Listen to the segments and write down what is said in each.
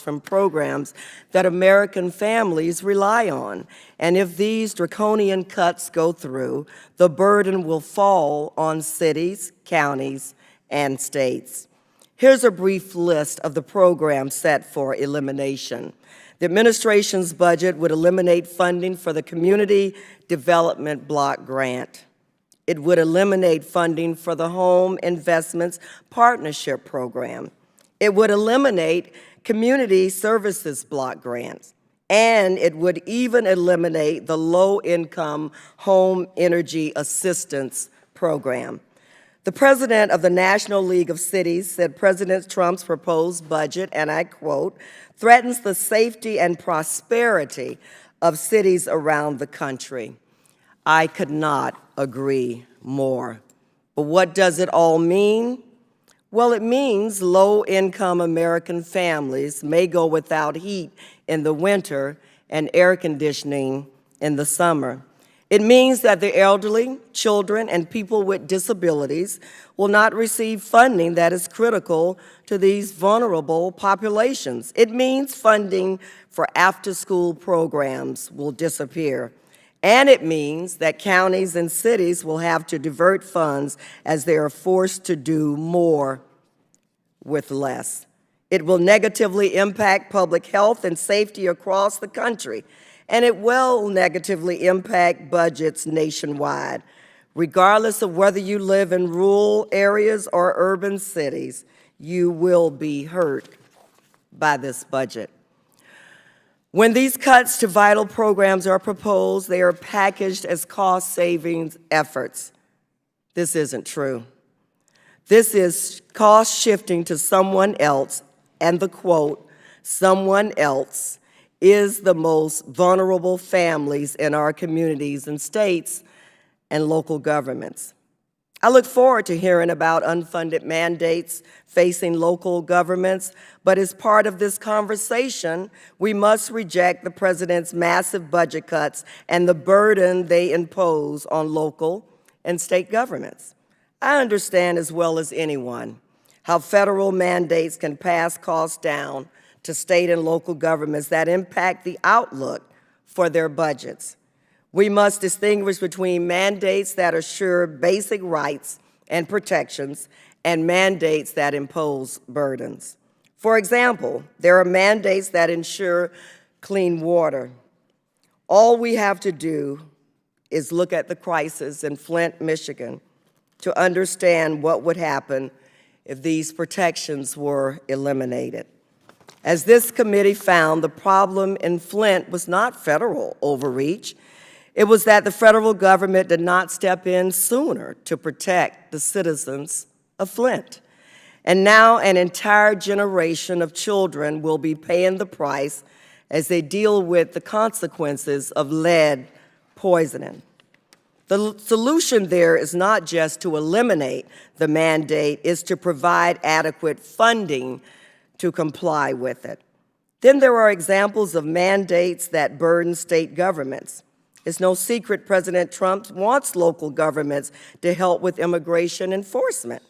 from programs that American families rely on. And if these draconian cuts go through, the burden will fall on cities, counties, and states. Here's a brief list of the programs set for elimination. The administration's budget would eliminate funding for the Community Development Block Grant. It would eliminate funding for the Home Investments Partnership Program. It would eliminate Community Services Block Grants. And it would even eliminate the Low-Income Home Energy Assistance Program. The president of the National League of Cities said President Trump's proposed budget, and I quote, threatens the safety and prosperity of cities around the country. I could not agree more. But what does it all mean? Well, it means low-income American families may go without heat in the winter and air conditioning in the summer. It means that the elderly, children, and people with disabilities will not receive funding that is critical to these vulnerable populations. It means funding for after-school programs will disappear. And it means that counties and cities will have to divert funds as they are forced to do more with less. It will negatively impact public health and safety across the country, and it will negatively impact budgets nationwide. Regardless of whether you live in rural areas or urban cities, you will be hurt by this budget. When these cuts to vital programs are proposed, they are packaged as cost savings efforts. This isn't true. This is cost shifting to someone else, and the quote, someone else, is the most vulnerable families in our communities and states and local governments. I look forward to hearing about unfunded mandates facing local governments, but as part of this conversation, we must reject the president's massive budget cuts and the burden they impose on local and state governments. I understand as well as anyone how federal mandates can pass costs down to state and local governments that impact the outlook for their budgets. We must distinguish between mandates that assure basic rights and protections and mandates that impose burdens. For example, there are mandates that ensure clean water. All we have to do is look at the crisis in Flint, Michigan, to understand what would happen if these protections were eliminated. As this committee found, the problem in Flint was not federal overreach. It was that the federal government did not step in sooner to protect the citizens of Flint. And now an entire generation of children will be paying the price as they deal with the consequences of lead poisoning. The solution there is not just to eliminate the mandate, it's to provide adequate funding to comply with it. Then there are examples of mandates that burden state governments. It's no secret President Trump wants local governments to help with immigration enforcement.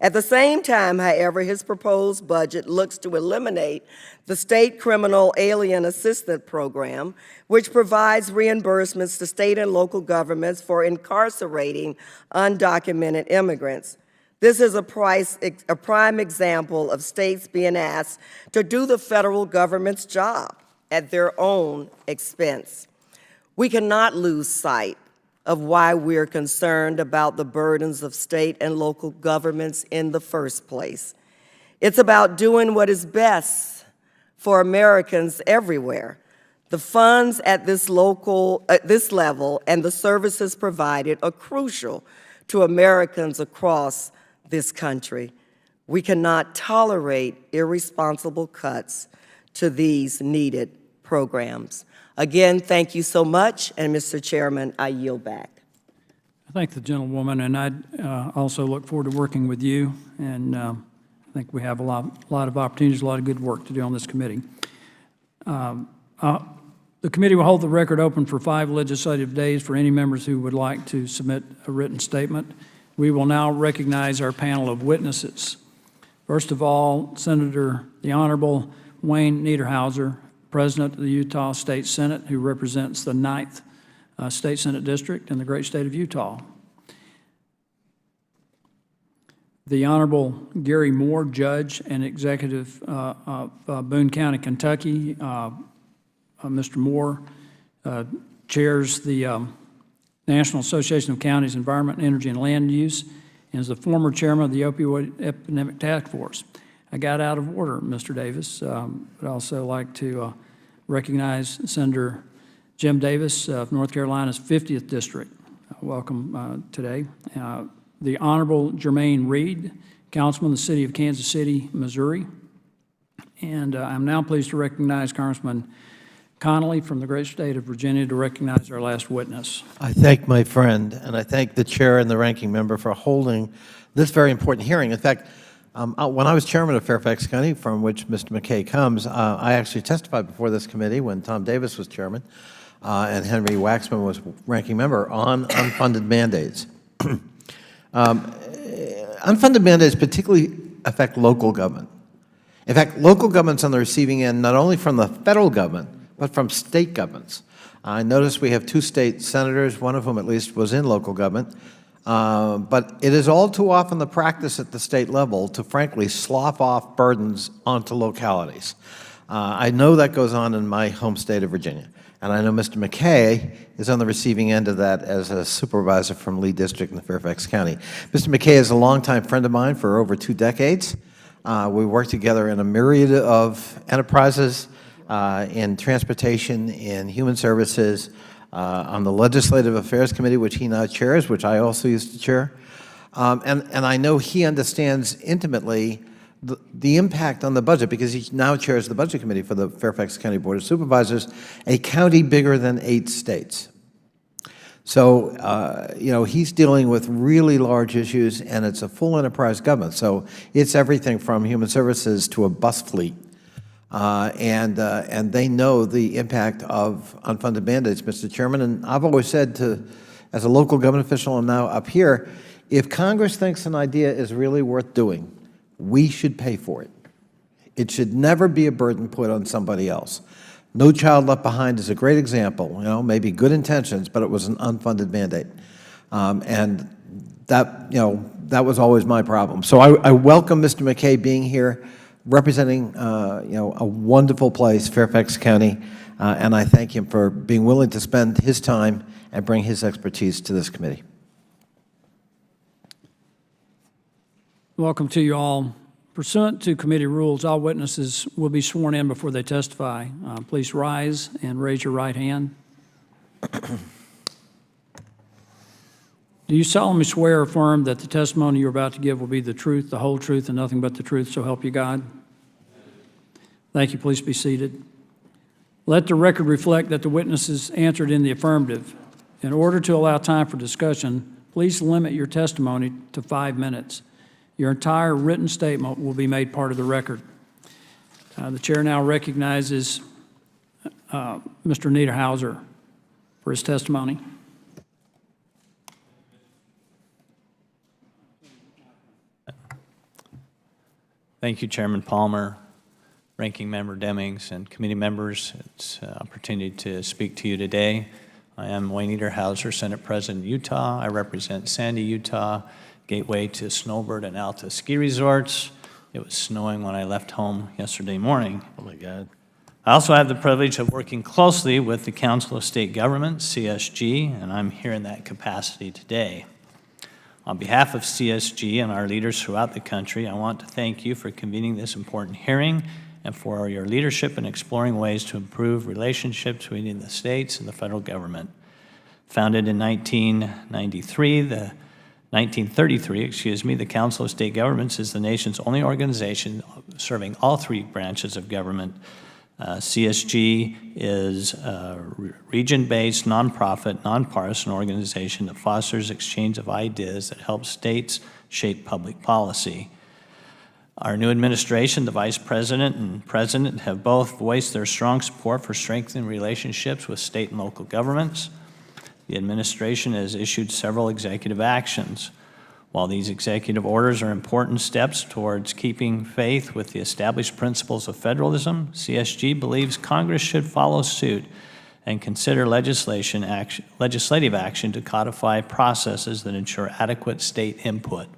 At the same time, however, his proposed budget looks to eliminate the State Criminal Alien Assistance Program, which provides reimbursements to state and local governments for incarcerating undocumented immigrants. This is a prime example of states being asked to do the federal government's job at their own expense. We cannot lose sight of why we're concerned about the burdens of state and local governments in the first place. It's about doing what is best for Americans everywhere. The funds at this level and the services provided are crucial to Americans across this country. We cannot tolerate irresponsible cuts to these needed programs. Again, thank you so much, and Mr. Chairman, I yield back. I thank the gentlewoman, and I also look forward to working with you, and I think we have a lot of opportunities, a lot of good work to do on this committee. The committee will hold the record open for 5 legislative days for any members who would like to submit a written statement. We will now recognize our panel of witnesses. First of all, the Honorable Wayne Niederhauser, President of the Utah State Senate, who represents the 9th State Senate District in the great state of Utah. The Honorable Gary Moore, Judge and Executive of Boone County, Kentucky. Mr. Moore chairs the National Association of Counties Environment, Energy, and Land Use, and is the former chairman of the Opioid Epidemic Task Force. I got out of order, Mr. Davis, but I'd also like to recognize Senator Jim Davis of North Carolina's 50th District. Welcome today. The Honorable Jermaine Reed, Councilman of the City of Kansas City, Missouri. And I'm now pleased to recognize Congressman Connolly from the great state of Virginia to recognize our last witness. I thank my friend, and I thank the chair and the ranking member for holding this very important hearing. In fact, when I was chairman of Fairfax County, from which Mr. McKay comes, I actually testified before this committee when Tom Davis was chairman and Henry Waxman was ranking member on unfunded mandates. Unfunded mandates particularly affect local government. In fact, local government's on the receiving end not only from the federal government, but from state governments. I noticed we have 2 state senators, one of whom at least was in local government. But it is all too often the practice at the state level to frankly slough off burdens onto localities. I know that goes on in my home state of Virginia. And I know Mr. McKay is on the receiving end of that as a supervisor from Lee District in Fairfax County. Mr. McKay is a longtime friend of mine for over 2 decades. We worked together in a myriad of enterprises, in transportation, in human services, on the Legislative Affairs Committee, which he now chairs, which I also used to chair. And I know he understands intimately the impact on the budget, because he now chairs the Budget Committee for the Fairfax County Board of Supervisors, a county bigger than 8 states. So, you know, he's dealing with really large issues, and it's a full enterprise government. So it's everything from human services to a bus fleet. And they know the impact of unfunded mandates, Mr. Chairman. And I've always said as a local government official and now up here, if Congress thinks an idea is really worth doing, we should pay for it. It should never be a burden put on somebody else. No Child Left Behind is a great example. You know, maybe good intentions, but it was an unfunded mandate. And that, you know, that was always my problem. So I welcome Mr. McKay being here, representing, you know, a wonderful place, Fairfax County, and I thank him for being willing to spend his time and bring his expertise to this committee. Welcome to you all. Pursuant to committee rules, all witnesses will be sworn in before they testify. Please rise and raise your right hand. Do you solemnly swear or affirm that the testimony you're about to give will be the truth, the whole truth, and nothing but the truth, so help you God? Thank you. Please be seated. Let the record reflect that the witnesses answered in the affirmative. In order to allow time for discussion, please limit your testimony to 5 minutes. Your entire written statement will be made part of the record. The chair now recognizes Mr. Niederhauser for his testimony. Thank you, Chairman Palmer, Ranking Member Demings, and committee members. It's an opportunity to speak to you today. I am Wayne Niederhauser, Senate President, Utah. I represent Sandy, Utah, gateway to snowbird and Alta ski resorts. It was snowing when I left home yesterday morning. Oh my God. I also have the privilege of working closely with the Council of State Governments, CSG, and I'm here in that capacity today. On behalf of CSG and our leaders throughout the country, I want to thank you for convening this important hearing and for your leadership in exploring ways to improve relationships between the states and the federal government. Founded in 1933, the Council of State Governments is the nation's only organization serving all 3 branches of government. CSG is a region-based, nonprofit, nonpartisan organization that fosters exchange of ideas that helps states shape public policy. Our new administration, the Vice President and President, have both voiced their strong support for strengthening relationships with state and local governments. The administration has issued several executive actions. While these executive orders are important steps towards keeping faith with the established principles of federalism, CSG believes Congress should follow suit and consider legislative action to codify processes that ensure adequate state input.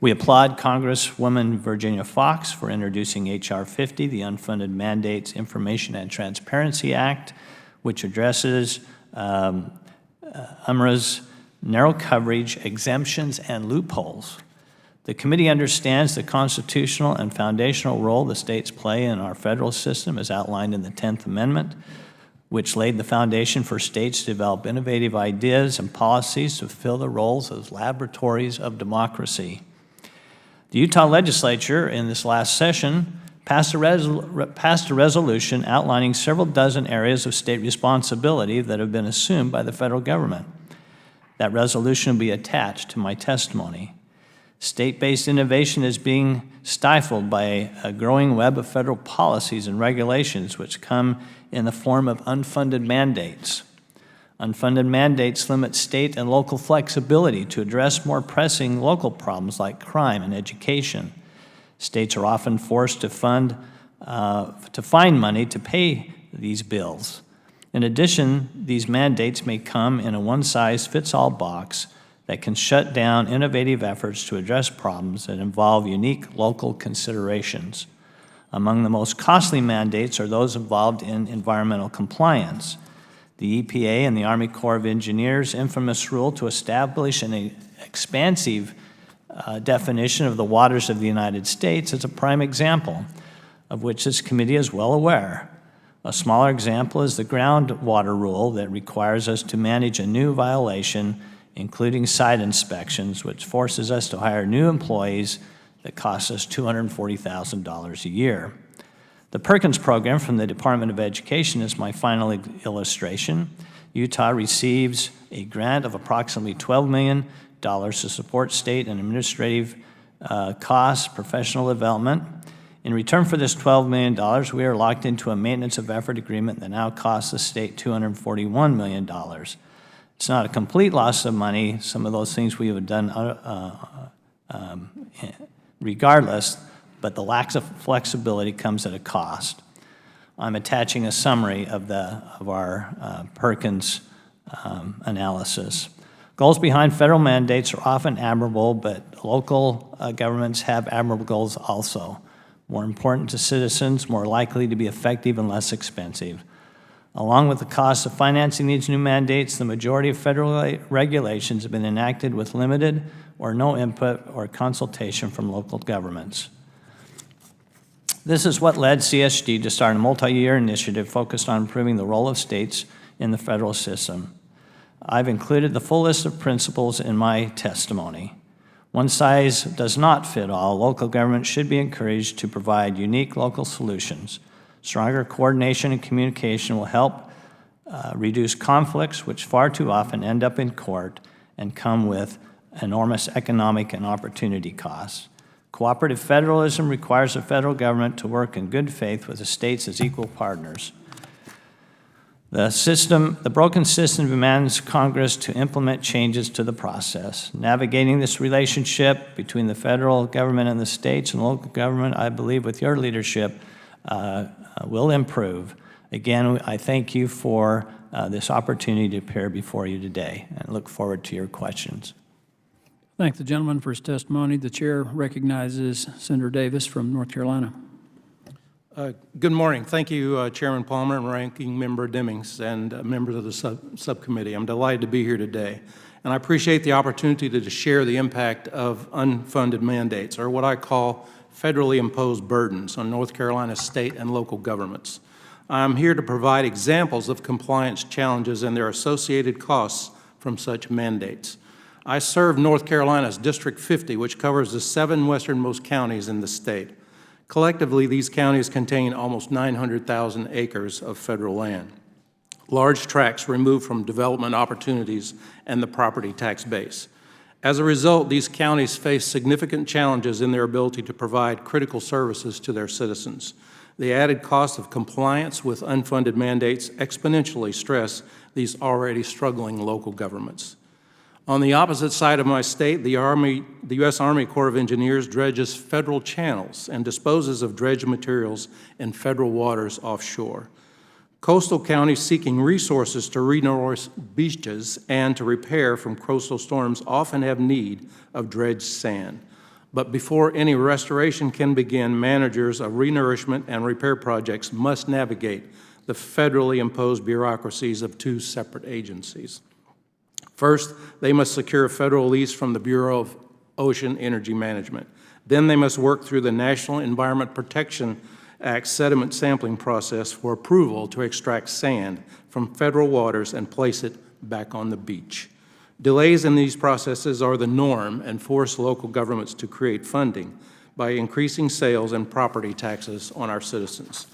We applaud Congresswoman Virginia Foxx for introducing H.R. 50, the Unfunded Mandates Information and Transparency Act, which addresses UMRA's narrow coverage, exemptions, and loopholes. The committee understands the constitutional and foundational role the states play in our federal system as outlined in the 10th Amendment, which laid the foundation for states to develop innovative ideas and policies to fulfill the roles as laboratories of democracy. The Utah legislature in this last session passed a resolution outlining several dozen areas of state responsibility that have been assumed by the federal government. That resolution will be attached to my testimony. State-based innovation is being stifled by a growing web of federal policies and regulations which come in the form of unfunded mandates. Unfunded mandates limit state and local flexibility to address more pressing local problems like crime and education. States are often forced to find money to pay these bills. In addition, these mandates may come in a one-size-fits-all box that can shut down innovative efforts to address problems that involve unique local considerations. Among the most costly mandates are those involved in environmental compliance. The EPA and the Army Corps of Engineers' infamous rule to establish an expansive definition of the waters of the United States is a prime example, of which this committee is well aware. A smaller example is the groundwater rule that requires us to manage a new violation, including site inspections, which forces us to hire new employees that cost us $240,000 a year. The Perkins program from the Department of Education is my final illustration. Utah receives a grant of approximately $12 million to support state and administrative costs, professional development. In return for this $12 million, we are locked into a maintenance of effort agreement that now costs the state $241 million. It's not a complete loss of money. Some of those things we have done regardless, but the lack of flexibility comes at a cost. I'm attaching a summary of our Perkins analysis. Goals behind federal mandates are often admirable, but local governments have admirable goals also. More important to citizens, more likely to be effective and less expensive. Along with the cost of financing these new mandates, the majority of federal regulations have been enacted with limited or no input or consultation from local governments. This is what led CSG to start a multi-year initiative focused on improving the role of states in the federal system. I've included the full list of principles in my testimony. One size does not fit all. Local government should be encouraged to provide unique local solutions. Stronger coordination and communication will help reduce conflicts, which far too often end up in court and come with enormous economic and opportunity costs. Cooperative federalism requires the federal government to work in good faith with the states as equal partners. The broken system demands Congress to implement changes to the process. Navigating this relationship between the federal government and the states and local government, I believe with your leadership, will improve. Again, I thank you for this opportunity to appear before you today and look forward to your questions. Thank the gentleman for his testimony. The chair recognizes Senator Davis from North Carolina. Good morning. Thank you, Chairman Palmer and Ranking Member Demings and members of the subcommittee. I'm delighted to be here today. And I appreciate the opportunity to share the impact of unfunded mandates, or what I call federally imposed burdens, on North Carolina state and local governments. I'm here to provide examples of compliance challenges and their associated costs from such mandates. I serve North Carolina's District 50, which covers the 7 westernmost counties in the state. Collectively, these counties contain almost 900,000 acres of federal land, large tracts removed from development opportunities and the property tax base. As a result, these counties face significant challenges in their ability to provide critical services to their citizens. The added cost of compliance with unfunded mandates exponentially stress these already struggling local governments. On the opposite side of my state, the U.S. Army Corps of Engineers dredges federal channels and disposes of dredged materials in federal waters offshore. Coastal counties seeking resources to renourish beaches and to repair from coastal storms often have need of dredged sand. But before any restoration can begin, managers of renourishment and repair projects must navigate the federally imposed bureaucracies of two separate agencies. First, they must secure a federal lease from the Bureau of Ocean Energy Management. Then they must work through the National Environment Protection Act sediment sampling process for approval to extract sand from federal waters and place it back on the beach. Delays in these processes are the norm and force local governments to create funding by increasing sales and property taxes on our citizens.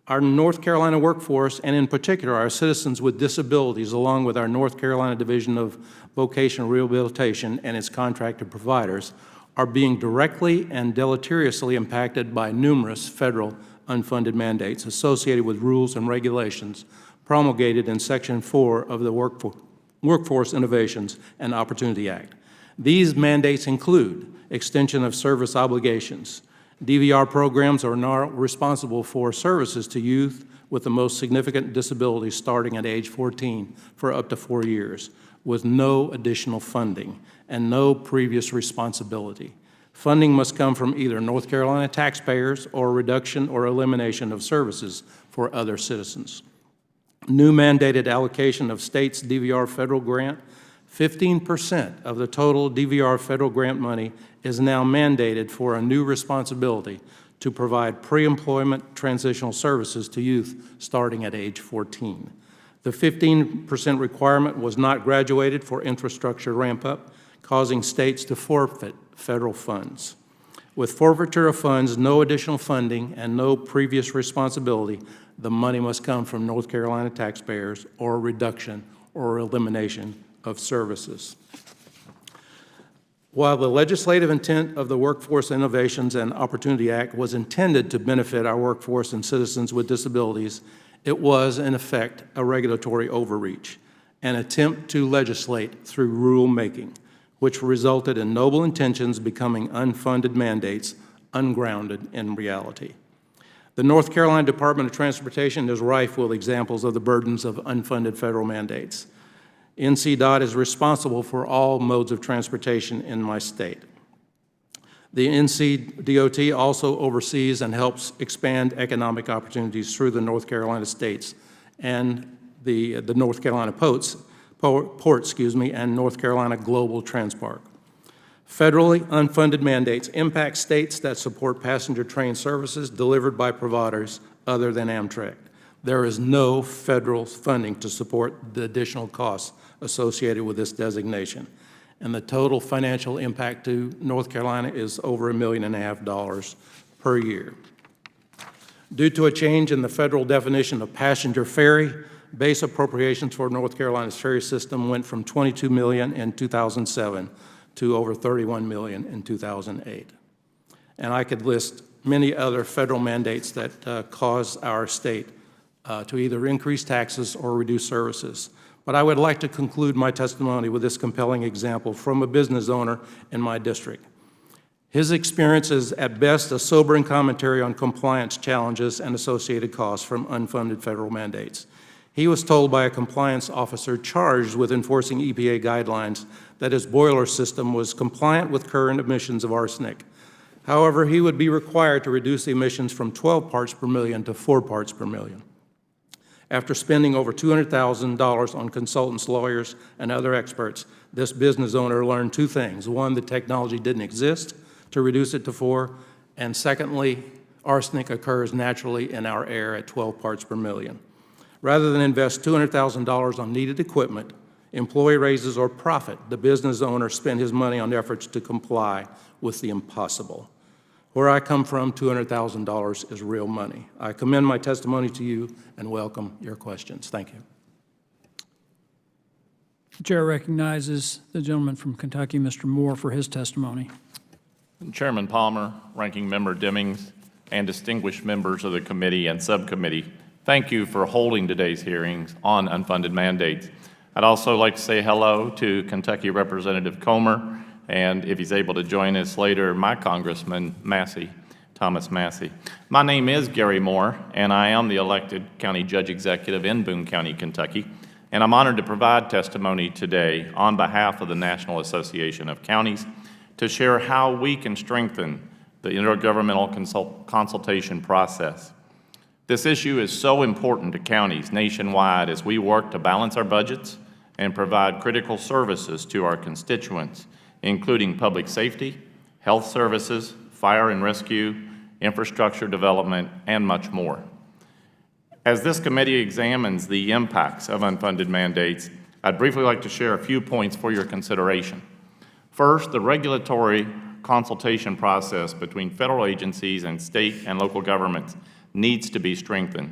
Our North Carolina workforce, and in particular our citizens with disabilities, along with our North Carolina Division of Vocational Rehabilitation and its contracted providers, are being directly and deleteriously impacted by numerous federal unfunded mandates associated with rules and regulations promulgated in Section 4 of the Workforce Innovations and Opportunity Act. These mandates include extension of service obligations. DVR programs are now responsible for services to youth with the most significant disabilities starting at age 14 for up to 4 years, with no additional funding and no previous responsibility. Funding must come from either North Carolina taxpayers or reduction or elimination of services for other citizens. New mandated allocation of state's DVR federal grant. 15% of the total DVR federal grant money is now mandated for a new responsibility to provide pre-employment transitional services to youth starting at age 14. The 15% requirement was not graduated for infrastructure ramp-up, causing states to forfeit federal funds. With forfeiture of funds, no additional funding, and no previous responsibility, the money must come from North Carolina taxpayers or reduction or elimination of services. While the legislative intent of the Workforce Innovations and Opportunity Act was intended to benefit our workforce and citizens with disabilities, it was, in effect, a regulatory overreach, an attempt to legislate through rulemaking, which resulted in noble intentions becoming unfunded mandates, ungrounded in reality. The North Carolina Department of Transportation is rife with examples of the burdens of unfunded federal mandates. NCDOT is responsible for all modes of transportation in my state. The NCDOT also oversees and helps expand economic opportunities through the North Carolina states and the North Carolina ports, and North Carolina Global Transport. Federally unfunded mandates impact states that support passenger train services delivered by providers other than Amtrak. There is no federal funding to support the additional costs associated with this designation, and the total financial impact to North Carolina is over $1.5 million per year. Due to a change in the federal definition of passenger ferry, base appropriations for North Carolina's ferry system went from $22 million in 2007 to over $31 million in 2008. And I could list many other federal mandates that cause our state to either increase taxes or reduce services. But I would like to conclude my testimony with this compelling example from a business owner in my district. His experience is at best a sobering commentary on compliance challenges and associated costs from unfunded federal mandates. He was told by a compliance officer charged with enforcing EPA guidelines that his boiler system was compliant with current emissions of arsenic. However, he would be required to reduce the emissions from 12 parts per million to 4 parts per million. After spending over $200,000 on consultants, lawyers, and other experts, this business owner learned two things. One, the technology didn't exist to reduce it to 4, and secondly, arsenic occurs naturally in our air at 12 parts per million. Rather than invest $200,000 on needed equipment, employee raises, or profit, the business owner spent his money on efforts to comply with the impossible. Where I come from, $200,000 is real money. I commend my testimony to you and welcome your questions. Thank you. The chair recognizes the gentleman from Kentucky, Mr. Moore, for his testimony. Chairman Palmer, Ranking Member Demings, and distinguished members of the committee and subcommittee, thank you for holding today's hearings on unfunded mandates. I'd also like to say hello to Kentucky Representative Comer, and if he's able to join us later, my Congressman Massey, Thomas Massey. My name is Gary Moore, and I am the elected County Judge Executive in Boone County, Kentucky, and I'm honored to provide testimony today on behalf of the National Association of Counties to share how we can strengthen the intergovernmental consultation process. This issue is so important to counties nationwide as we work to balance our budgets and provide critical services to our constituents, including public safety, health services, fire and rescue, infrastructure development, and much more. As this committee examines the impacts of unfunded mandates, I'd briefly like to share a few points for your consideration. First, the regulatory consultation process between federal agencies and state and local governments needs to be strengthened.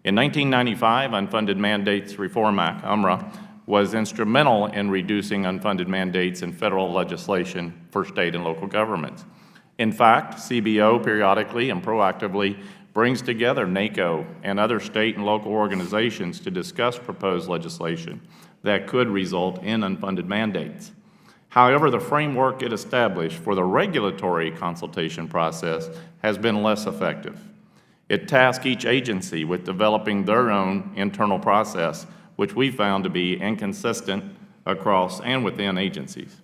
In 1995, Unfunded Mandates Reform Act, UMRA, was instrumental in reducing unfunded mandates in federal legislation for state and local governments. In fact, CBO periodically and proactively brings together NACO and other state and local organizations to discuss proposed legislation that could result in unfunded mandates. However, the framework it established for the regulatory consultation process has been less effective. It tasked each agency with developing their own internal process, which we found to be inconsistent across and within agencies.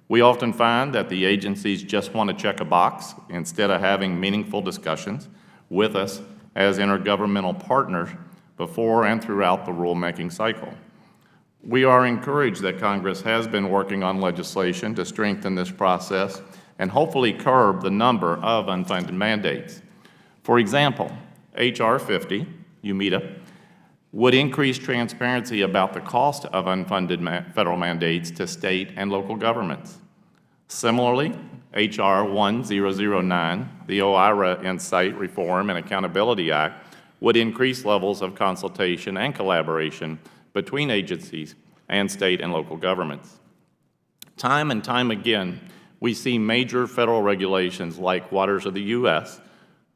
We often find that the agencies just want to check a box instead of having meaningful discussions with us as intergovernmental partners before and throughout the rulemaking cycle. We are encouraged that Congress has been working on legislation to strengthen this process and hopefully curb the number of unfunded mandates. For example, H.R. 50, UMITA, would increase transparency about the cost of unfunded federal mandates to state and local governments. Similarly, H.R. 1009, the OIRA Insight Reform and Accountability Act, would increase levels of consultation and collaboration between agencies and state and local governments. Time and time again, we see major federal regulations like Waters of the U.S.,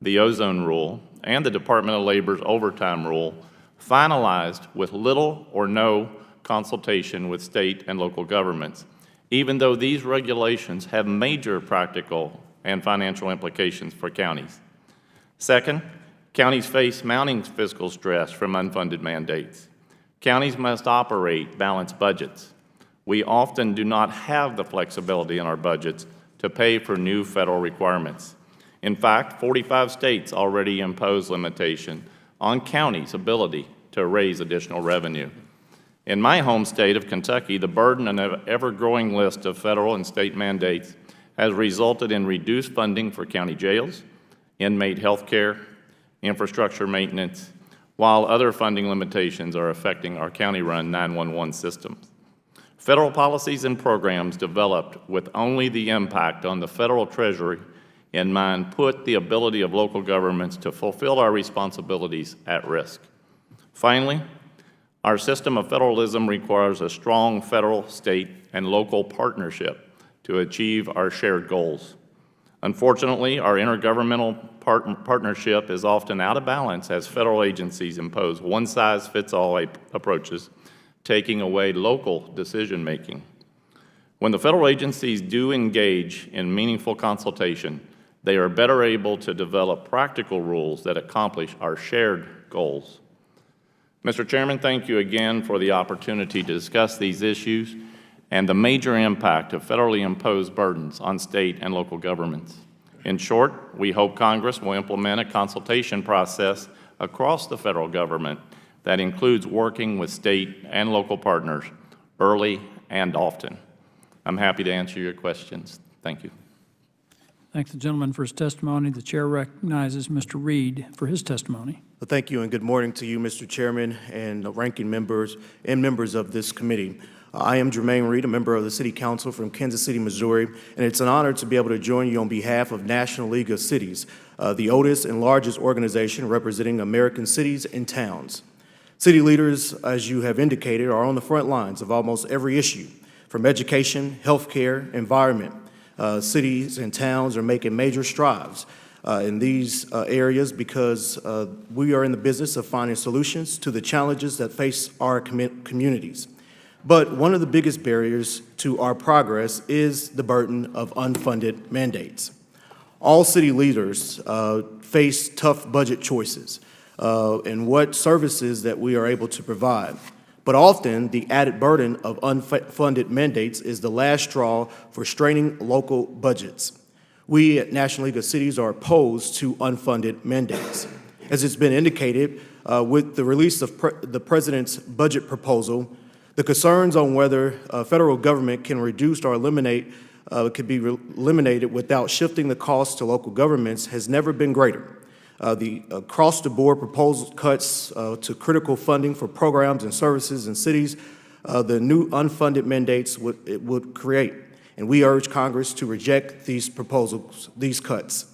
the Ozone Rule, and the Department of Labor's Overtime Rule finalized with little or no consultation with state and local governments, even though these regulations have major practical and financial implications for counties. Second, counties face mounting fiscal stress from unfunded mandates. Counties must operate balanced budgets. We often do not have the flexibility in our budgets to pay for new federal requirements. In fact, 45 states already impose limitation on counties' ability to raise additional revenue. In my home state of Kentucky, the burden of an ever-growing list of federal and state mandates has resulted in reduced funding for county jails, inmate health care, infrastructure maintenance, while other funding limitations are affecting our county-run 911 systems. Federal policies and programs developed with only the impact on the federal treasury in mind put the ability of local governments to fulfill our responsibilities at risk. Finally, our system of federalism requires a strong federal, state, and local partnership to achieve our shared goals. Unfortunately, our intergovernmental partnership is often out of balance as federal agencies impose one-size-fits-all approaches, taking away local decision-making. When the federal agencies do engage in meaningful consultation, they are better able to develop practical rules that accomplish our shared goals. Mr. Chairman, thank you again for the opportunity to discuss these issues and the major impact of federally imposed burdens on state and local governments. In short, we hope Congress will implement a consultation process across the federal government that includes working with state and local partners early and often. I'm happy to answer your questions. Thank you. Thank the gentleman for his testimony. The chair recognizes Mr. Reed for his testimony. Well, thank you, and good morning to you, Mr. Chairman, and ranking members and members of this committee. I am Jermaine Reed, a member of the City Council from Kansas City, Missouri, and it's an honor to be able to join you on behalf of National League of Cities, the oldest and largest organization representing American cities and towns. City leaders, as you have indicated, are on the front lines of almost every issue, from education, healthcare, environment. Cities and towns are making major strides in these areas because we are in the business of finding solutions to the challenges that face our communities. But one of the biggest barriers to our progress is the burden of unfunded mandates. All city leaders face tough budget choices in what services that we are able to provide. But often, the added burden of unfunded mandates is the last straw for straining local budgets. We at National League of Cities are opposed to unfunded mandates. As it's been indicated, with the release of the President's budget proposal, the concerns on whether federal government can reduce or eliminate could be eliminated without shifting the costs to local governments has never been greater. The across-the-board proposed cuts to critical funding for programs and services in cities, the new unfunded mandates would create. And we urge Congress to reject these proposals, these cuts.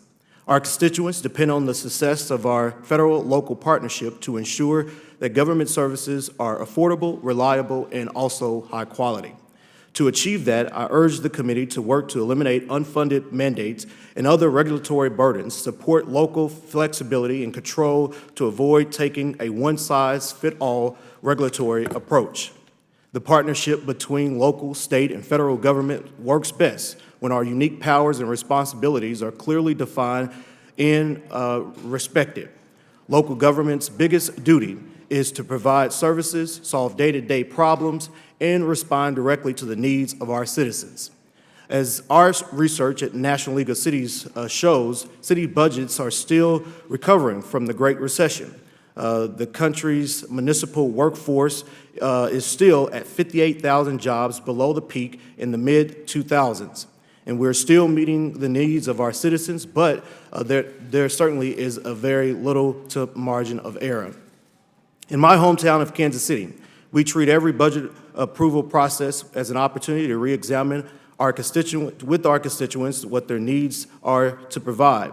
Our constituents depend on the success of our federal-local partnership to ensure that government services are affordable, reliable, and also high quality. To achieve that, I urge the committee to work to eliminate unfunded mandates and other regulatory burdens, support local flexibility and control to avoid taking a one-size-fits-all regulatory approach. The partnership between local, state, and federal government works best when our unique powers and responsibilities are clearly defined and respected. Local government's biggest duty is to provide services, solve day-to-day problems, and respond directly to the needs of our citizens. As our research at National League of Cities shows, city budgets are still recovering from the Great Recession. The country's municipal workforce is still at 58,000 jobs below the peak in the mid-2000s. And we're still meeting the needs of our citizens, but there certainly is a very little to margin of error. In my hometown of Kansas City, we treat every budget approval process as an opportunity to re-examine with our constituents what their needs are to provide.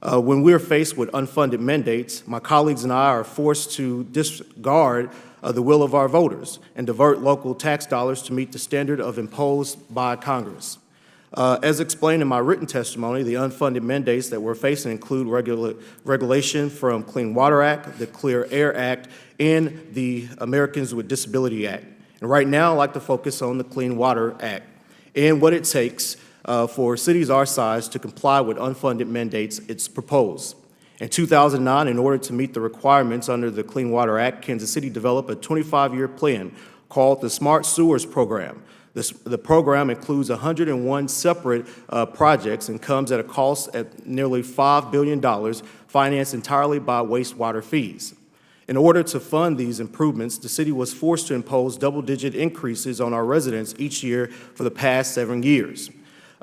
When we're faced with unfunded mandates, my colleagues and I are forced to disregard the will of our voters and divert local tax dollars to meet the standard imposed by Congress. As explained in my written testimony, the unfunded mandates that we're facing include regulation from Clean Water Act, the Clear Air Act, and the Americans with Disability Act. And right now, I'd like to focus on the Clean Water Act and what it takes for cities our size to comply with unfunded mandates it's proposed. In 2009, in order to meet the requirements under the Clean Water Act, Kansas City developed a 25-year plan called the Smart Sewers Program. The program includes 101 separate projects and comes at a cost at nearly $5 billion, financed entirely by wastewater fees. In order to fund these improvements, the city was forced to impose double-digit increases on our residents each year for the past 7 years.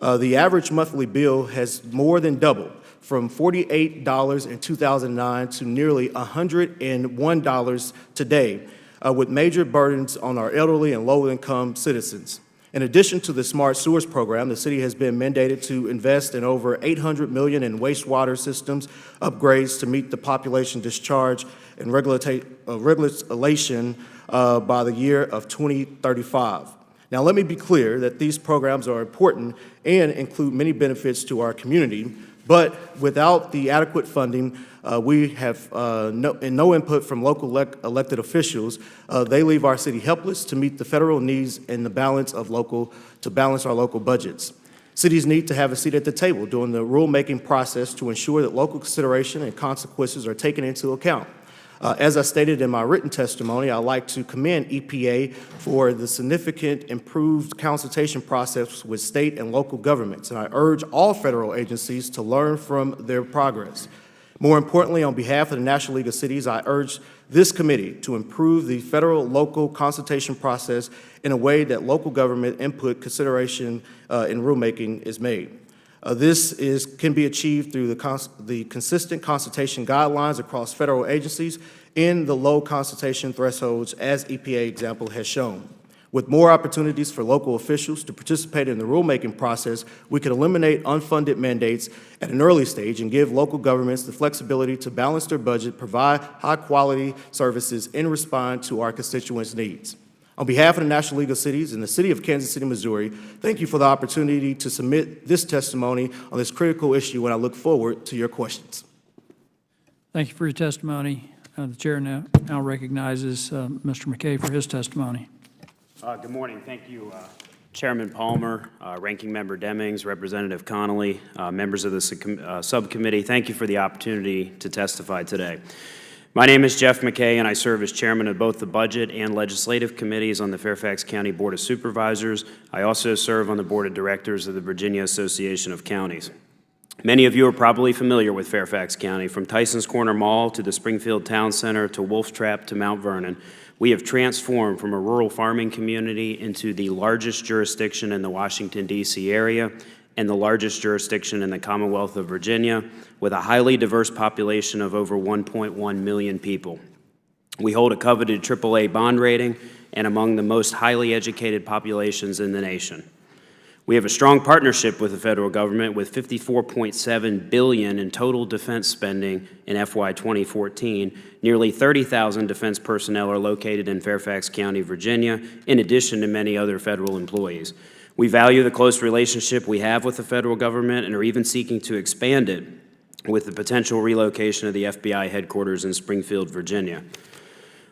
The average monthly bill has more than doubled, from $48 in 2009 to nearly $101 today, with major burdens on our elderly and low-income citizens. In addition to the Smart Sewers Program, the city has been mandated to invest in over $800 million in wastewater systems upgrades to meet the population discharge and regulation by the year of 2035. Now, let me be clear that these programs are important and include many benefits to our community, but without the adequate funding, we have no input from local elected officials. They leave our city helpless to meet the federal needs and to balance our local budgets. Cities need to have a seat at the table during the rulemaking process to ensure that local consideration and consequences are taken into account. As I stated in my written testimony, I'd like to commend EPA for the significant improved consultation process with state and local governments, and I urge all federal agencies to learn from their progress. More importantly, on behalf of the National League of Cities, I urge this committee to improve the federal-local consultation process in a way that local government input consideration in rulemaking is made. This can be achieved through the consistent consultation guidelines across federal agencies and the low consultation thresholds, as EPA example has shown. With more opportunities for local officials to participate in the rulemaking process, we can eliminate unfunded mandates at an early stage and give local governments the flexibility to balance their budget, provide high-quality services, and respond to our constituents' needs. On behalf of the National League of Cities and the City of Kansas City, Missouri, thank you for the opportunity to submit this testimony on this critical issue, and I look forward to your questions. Thank you for your testimony. The chair now recognizes Mr. McKay for his testimony. Good morning. Thank you, Chairman Palmer, Ranking Member Demings, Representative Connolly, members of the subcommittee. Thank you for the opportunity to testify today. My name is Jeff McKay, and I serve as chairman of both the Budget and Legislative Committees on the Fairfax County Board of Supervisors. I also serve on the Board of Directors of the Virginia Association of Counties. Many of you are probably familiar with Fairfax County, from Tyson's Corner Mall to the Springfield Town Center to Wolf Trap to Mount Vernon. We have transformed from a rural farming community into the largest jurisdiction in the Washington, D.C. area and the largest jurisdiction in the Commonwealth of Virginia, with a highly diverse population of over 1.1 million people. We hold a coveted AAA bond rating and among the most highly educated populations in the nation. We have a strong partnership with the federal government, with $54.7 billion in total defense spending in FY 2014. Nearly 30,000 defense personnel are located in Fairfax County, Virginia, in addition to many other federal employees. We value the close relationship we have with the federal government and are even seeking to expand it with the potential relocation of the FBI headquarters in Springfield, Virginia.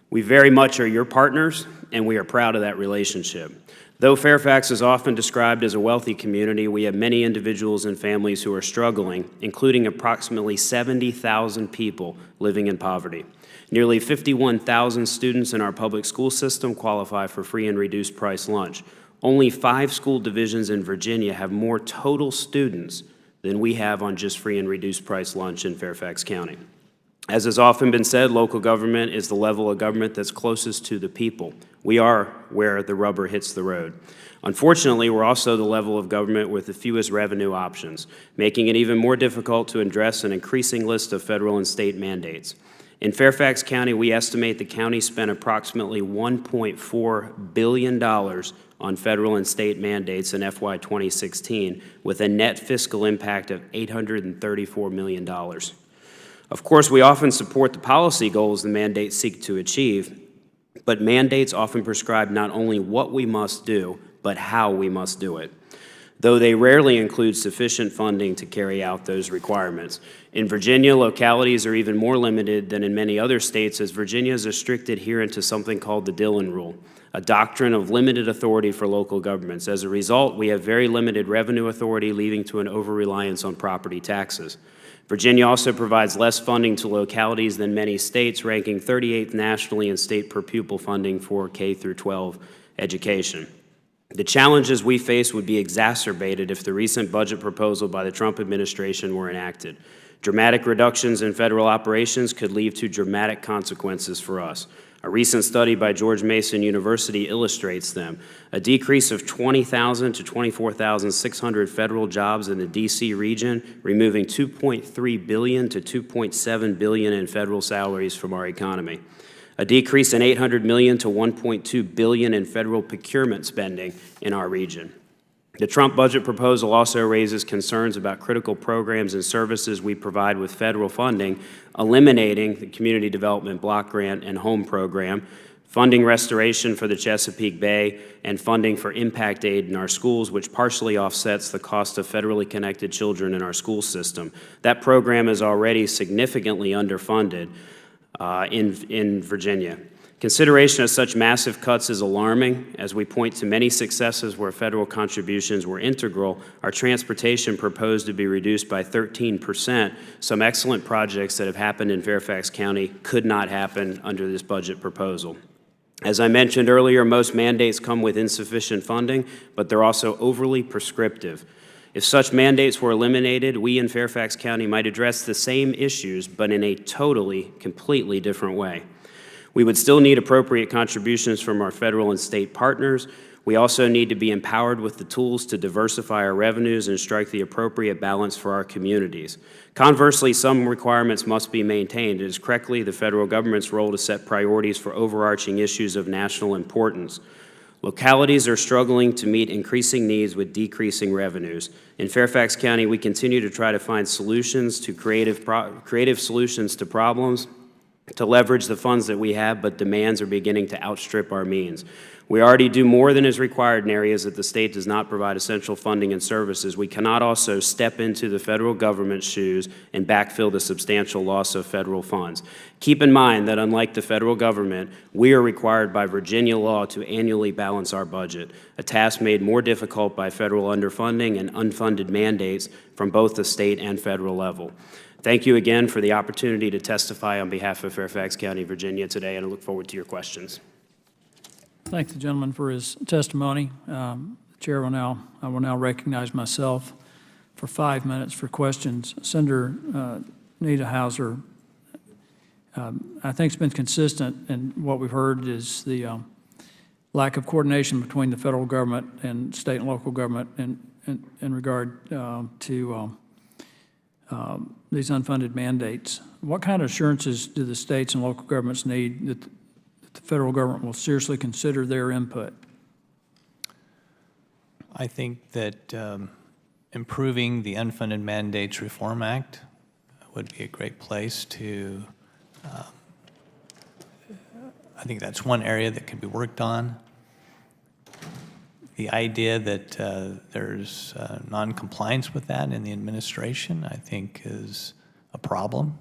We very much are your partners, and we are proud of that relationship. Though Fairfax is often described as a wealthy community, we have many individuals and families who are struggling, including approximately 70,000 people living in poverty. Nearly 51,000 students in our public school system qualify for free and reduced price lunch. Only 5 school divisions in Virginia have more total students than we have on just free and reduced price lunch in Fairfax County. As has often been said, local government is the level of government that's closest to the people. We are where the rubber hits the road. Unfortunately, we're also the level of government with the fewest revenue options, making it even more difficult to address an increasing list of federal and state mandates. In Fairfax County, we estimate the county spent approximately $1.4 billion on federal and state mandates in FY 2016, with a net fiscal impact of $834 million. Of course, we often support the policy goals the mandates seek to achieve, but mandates often prescribe not only what we must do, but how we must do it, though they rarely include sufficient funding to carry out those requirements. In Virginia, localities are even more limited than in many other states, as Virginia is a strict adherent to something called the Dillon Rule, a doctrine of limited authority for local governments. As a result, we have very limited revenue authority, leading to an over-reliance on property taxes. Virginia also provides less funding to localities than many states, ranking 38th nationally in state per pupil funding for K through 12 education. The challenges we face would be exacerbated if the recent budget proposal by the Trump administration were enacted. Dramatic reductions in federal operations could lead to dramatic consequences for us. A recent study by George Mason University illustrates them. A decrease of 20,000 to 24,600 federal jobs in the D.C. region, removing $2.3 billion to $2.7 billion in federal salaries from our economy. A decrease in $800 million to $1.2 billion in federal procurement spending in our region. The Trump budget proposal also raises concerns about critical programs and services we provide with federal funding, eliminating the Community Development Block Grant and Home Program, funding restoration for the Chesapeake Bay, and funding for impact aid in our schools, which partially offsets the cost of federally connected children in our school system. That program is already significantly underfunded in Virginia. Consideration of such massive cuts is alarming, as we point to many successes where federal contributions were integral. Our transportation proposed to be reduced by 13%. Some excellent projects that have happened in Fairfax County could not happen under this budget proposal. As I mentioned earlier, most mandates come with insufficient funding, but they're also overly prescriptive. If such mandates were eliminated, we in Fairfax County might address the same issues, but in a completely different way. We would still need appropriate contributions from our federal and state partners. We also need to be empowered with the tools to diversify our revenues and strike the appropriate balance for our communities. Conversely, some requirements must be maintained. It is correctly the federal government's role to set priorities for overarching issues of national importance. Localities are struggling to meet increasing needs with decreasing revenues. In Fairfax County, we continue to try to find solutions to creative solutions to problems to leverage the funds that we have, but demands are beginning to outstrip our means. We already do more than is required in areas that the state does not provide essential funding and services. We cannot also step into the federal government's shoes and backfill the substantial loss of federal funds. Keep in mind that unlike the federal government, we are required by Virginia law to annually balance our budget, a task made more difficult by federal underfunding and unfunded mandates from both the state and federal level. Thank you again for the opportunity to testify on behalf of Fairfax County, Virginia today, and I look forward to your questions. Thank the gentleman for his testimony. The chair will I will now recognize myself for 5 minutes for questions. Senator Nita Hauser, I think it's been consistent, and what we've heard is the lack of coordination between the federal government and state and local government in regard to these unfunded mandates. What kind of assurances do the states and local governments need that the federal government will seriously consider their input? I think that improving the Unfunded Mandates Reform Act would be a great place to, I think that's one area that could be worked on. The idea that there's non-compliance with that in the administration, I think, is a problem.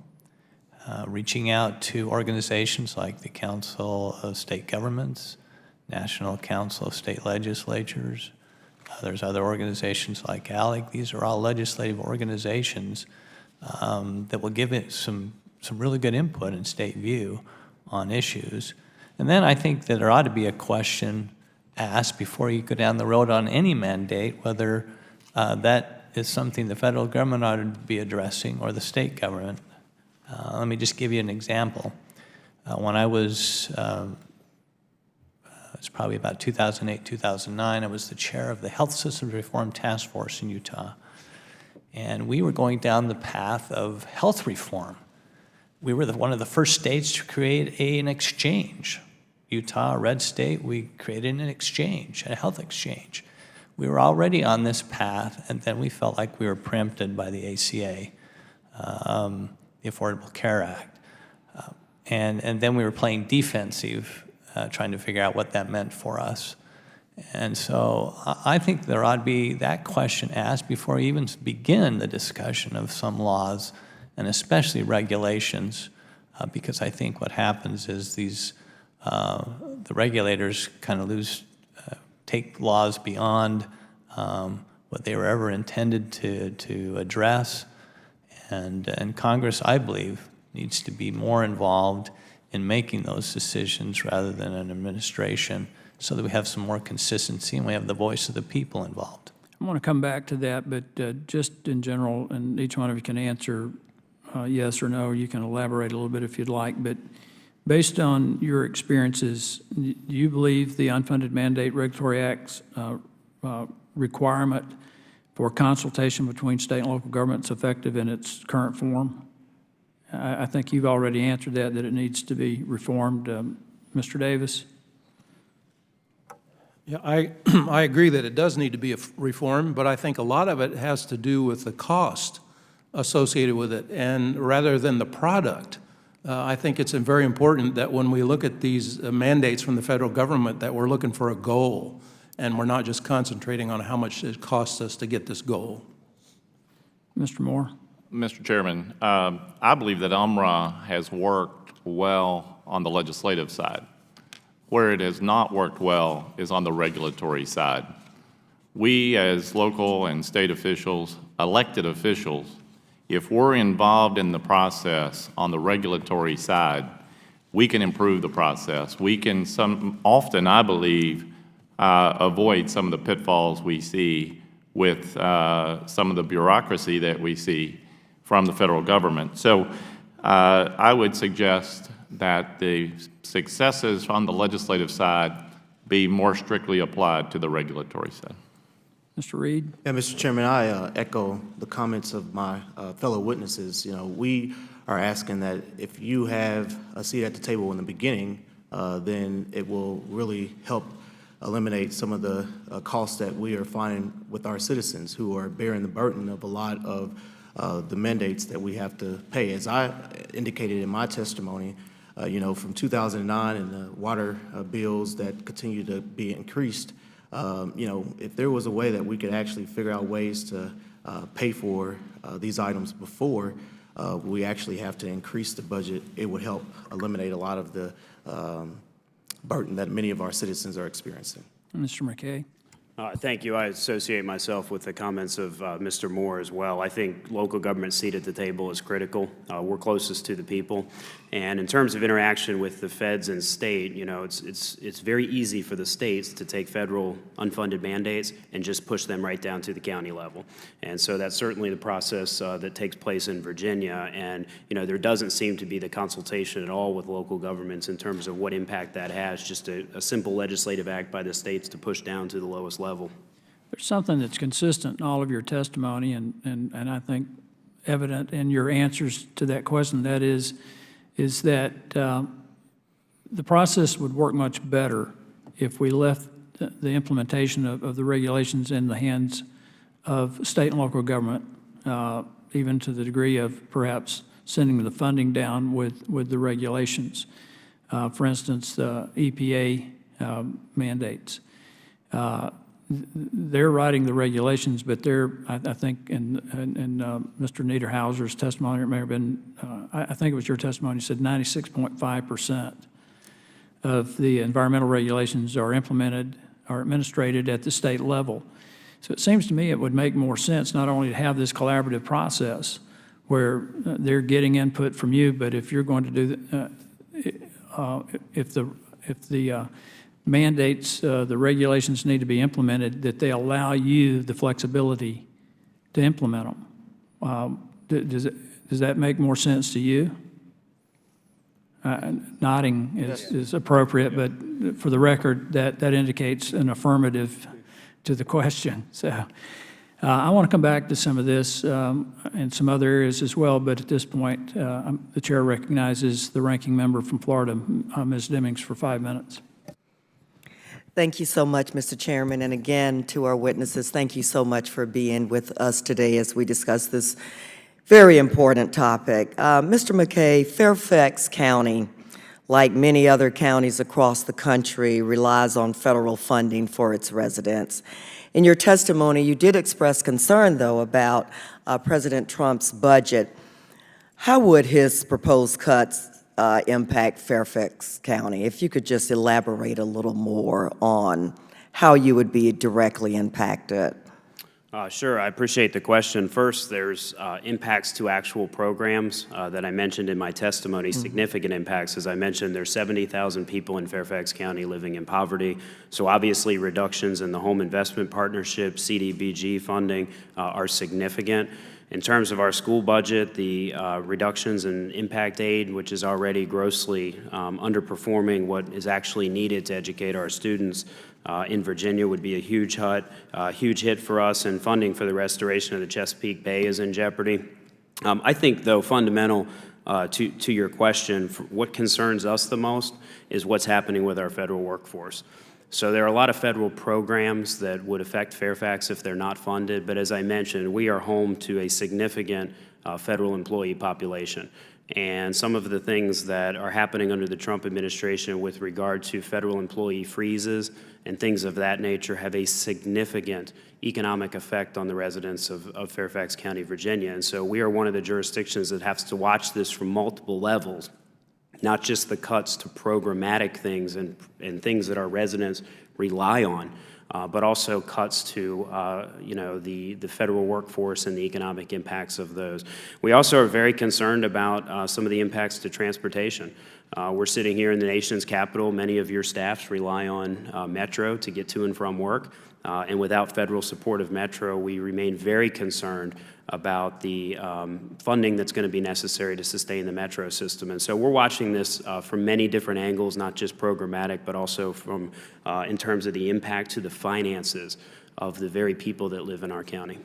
Reaching out to organizations like the Council of State Governments, National Council of State Legislatures, there's other organizations like ALEC. These are all legislative organizations that will give it some really good input and state view on issues. And then I think that there ought to be a question asked before you go down the road on any mandate, whether that is something the federal government ought to be addressing or the state government. Let me just give you an example. When I was, it's probably about 2008, 2009, I was the chair of the Health Systems Reform Task Force in Utah. And we were going down the path of health reform. We were one of the first states to create an exchange. Utah, a red state, we created an exchange, a health exchange. We were already on this path, and then we felt like we were preempted by the ACA. The Affordable Care Act. And then we were playing defensive, trying to figure out what that meant for us. And so I think there ought to be that question asked before we even begin the discussion of some laws, and especially regulations, because I think what happens is the regulators kind of take laws beyond what they were ever intended to address. And Congress, I believe, needs to be more involved in making those decisions rather than an administration, so that we have some more consistency and we have the voice of the people involved. I want to come back to that, but just in general, and each one of you can answer yes or no, you can elaborate a little bit if you'd like, but based on your experiences, do you believe the Unfunded Mandate Regulatory Act's requirement for consultation between state and local governments effective in its current form? I think you've already answered that it needs to be reformed. Mr. Davis? Yeah, I agree that it does need to be reformed, but I think a lot of it has to do with the cost associated with it, and rather than the product. I think it's very important that when we look at these mandates from the federal government, that we're looking for a goal, and we're not just concentrating on how much it costs us to get this goal. Mr. Moore? Mr. Chairman, I believe that UMRA has worked well on the legislative side. Where it has not worked well is on the regulatory side. We, as local and state officials, elected officials, if we're involved in the process on the regulatory side, we can improve the process. We can often, I believe, avoid some of the pitfalls we see with some of the bureaucracy that we see from the federal government. So I would suggest that the successes on the legislative side be more strictly applied to the regulatory side. Mr. Reed? Yeah, Mr. Chairman, I echo the comments of my fellow witnesses. You know, we are asking that if you have a seat at the table in the beginning, then it will really help eliminate some of the costs that we are finding with our citizens who are bearing the burden of a lot of the mandates that we have to pay. As I indicated in my testimony, From 2009 and the water bills that continue to be increased, if there was a way that we could actually figure out ways to pay for these items before we actually have to increase the budget, it would help eliminate a lot of the burden that many of our citizens are experiencing. Mr. McKay? Thank you. I associate myself with the comments of Mr. Moore as well. I think local government seat at the table is critical. We're closest to the people. And in terms of interaction with the feds and state, it's very easy for the states to take federal unfunded mandates and just push them right down to the county level. And so that's certainly the process that takes place in Virginia. And, there doesn't seem to be the consultation at all with local governments in terms of what impact that has, just a simple legislative act by the states to push down to the lowest level. There's something that's consistent in all of your testimony and I think evident in your answers to that question. That is that the process would work much better if we left the implementation of the regulations in the hands of state and local government, even to the degree of perhaps sending the funding down with the regulations. For instance, the EPA mandates. They're writing the regulations, but I think in Mr. Niederhauser's testimony, it may have been, I think it was your testimony, said 96.5% of the environmental regulations are implemented or administrated at the state level. So it seems to me it would make more sense not only to have this collaborative process where they're getting input from you, but if you're going to do, if the mandates, the regulations need to be implemented, that they allow you the flexibility to implement them. Does that make more sense to you? Nodding is appropriate, but for the record, that indicates an affirmative to the question. So I want to come back to some of this and some other areas as well, but at this point, the chair recognizes the ranking member from Florida, Ms. Demings, for 5 minutes. Thank you so much, Mr. Chairman. And again, to our witnesses, thank you so much for being with us today as we discuss this very important topic. Mr. McKay, Fairfax County, like many other counties across the country, relies on federal funding for its residents. In your testimony, you did express concern, though, about President Trump's budget. How would his proposed cuts impact Fairfax County? If you could just elaborate a little more on how you would be directly impacted. Sure, I appreciate the question. First, there's impacts to actual programs that I mentioned in my testimony, significant impacts. As I mentioned, there's 70,000 people in Fairfax County living in poverty. So obviously reductions in the Home Investment Partnership, CDBG funding are significant. In terms of our school budget, the reductions in impact aid, which is already grossly underperforming what is actually needed to educate our students in Virginia, would be a huge hit for us, and funding for the restoration of the Chesapeake Bay is in jeopardy. I think, though, fundamental to your question, what concerns us the most is what's happening with our federal workforce. So there are a lot of federal programs that would affect Fairfax if they're not funded, but as I mentioned, we are home to a significant federal employee population. And some of the things that are happening under the Trump administration with regard to federal employee freezes and things of that nature have a significant economic effect on the residents of Fairfax County, Virginia. And so we are one of the jurisdictions that has to watch this from multiple levels, not just the cuts to programmatic things and things that our residents rely on, but also cuts to the federal workforce and the economic impacts of those. We also are very concerned about some of the impacts to transportation. We're sitting here in the nation's capital. Many of your staffs rely on Metro to get to and from work. And without federal support of Metro, we remain very concerned about the funding that's going to be necessary to sustain the Metro system. And so we're watching this from many different angles, not just programmatic, but also from in terms of the impact to the finances of the very people that live in our county.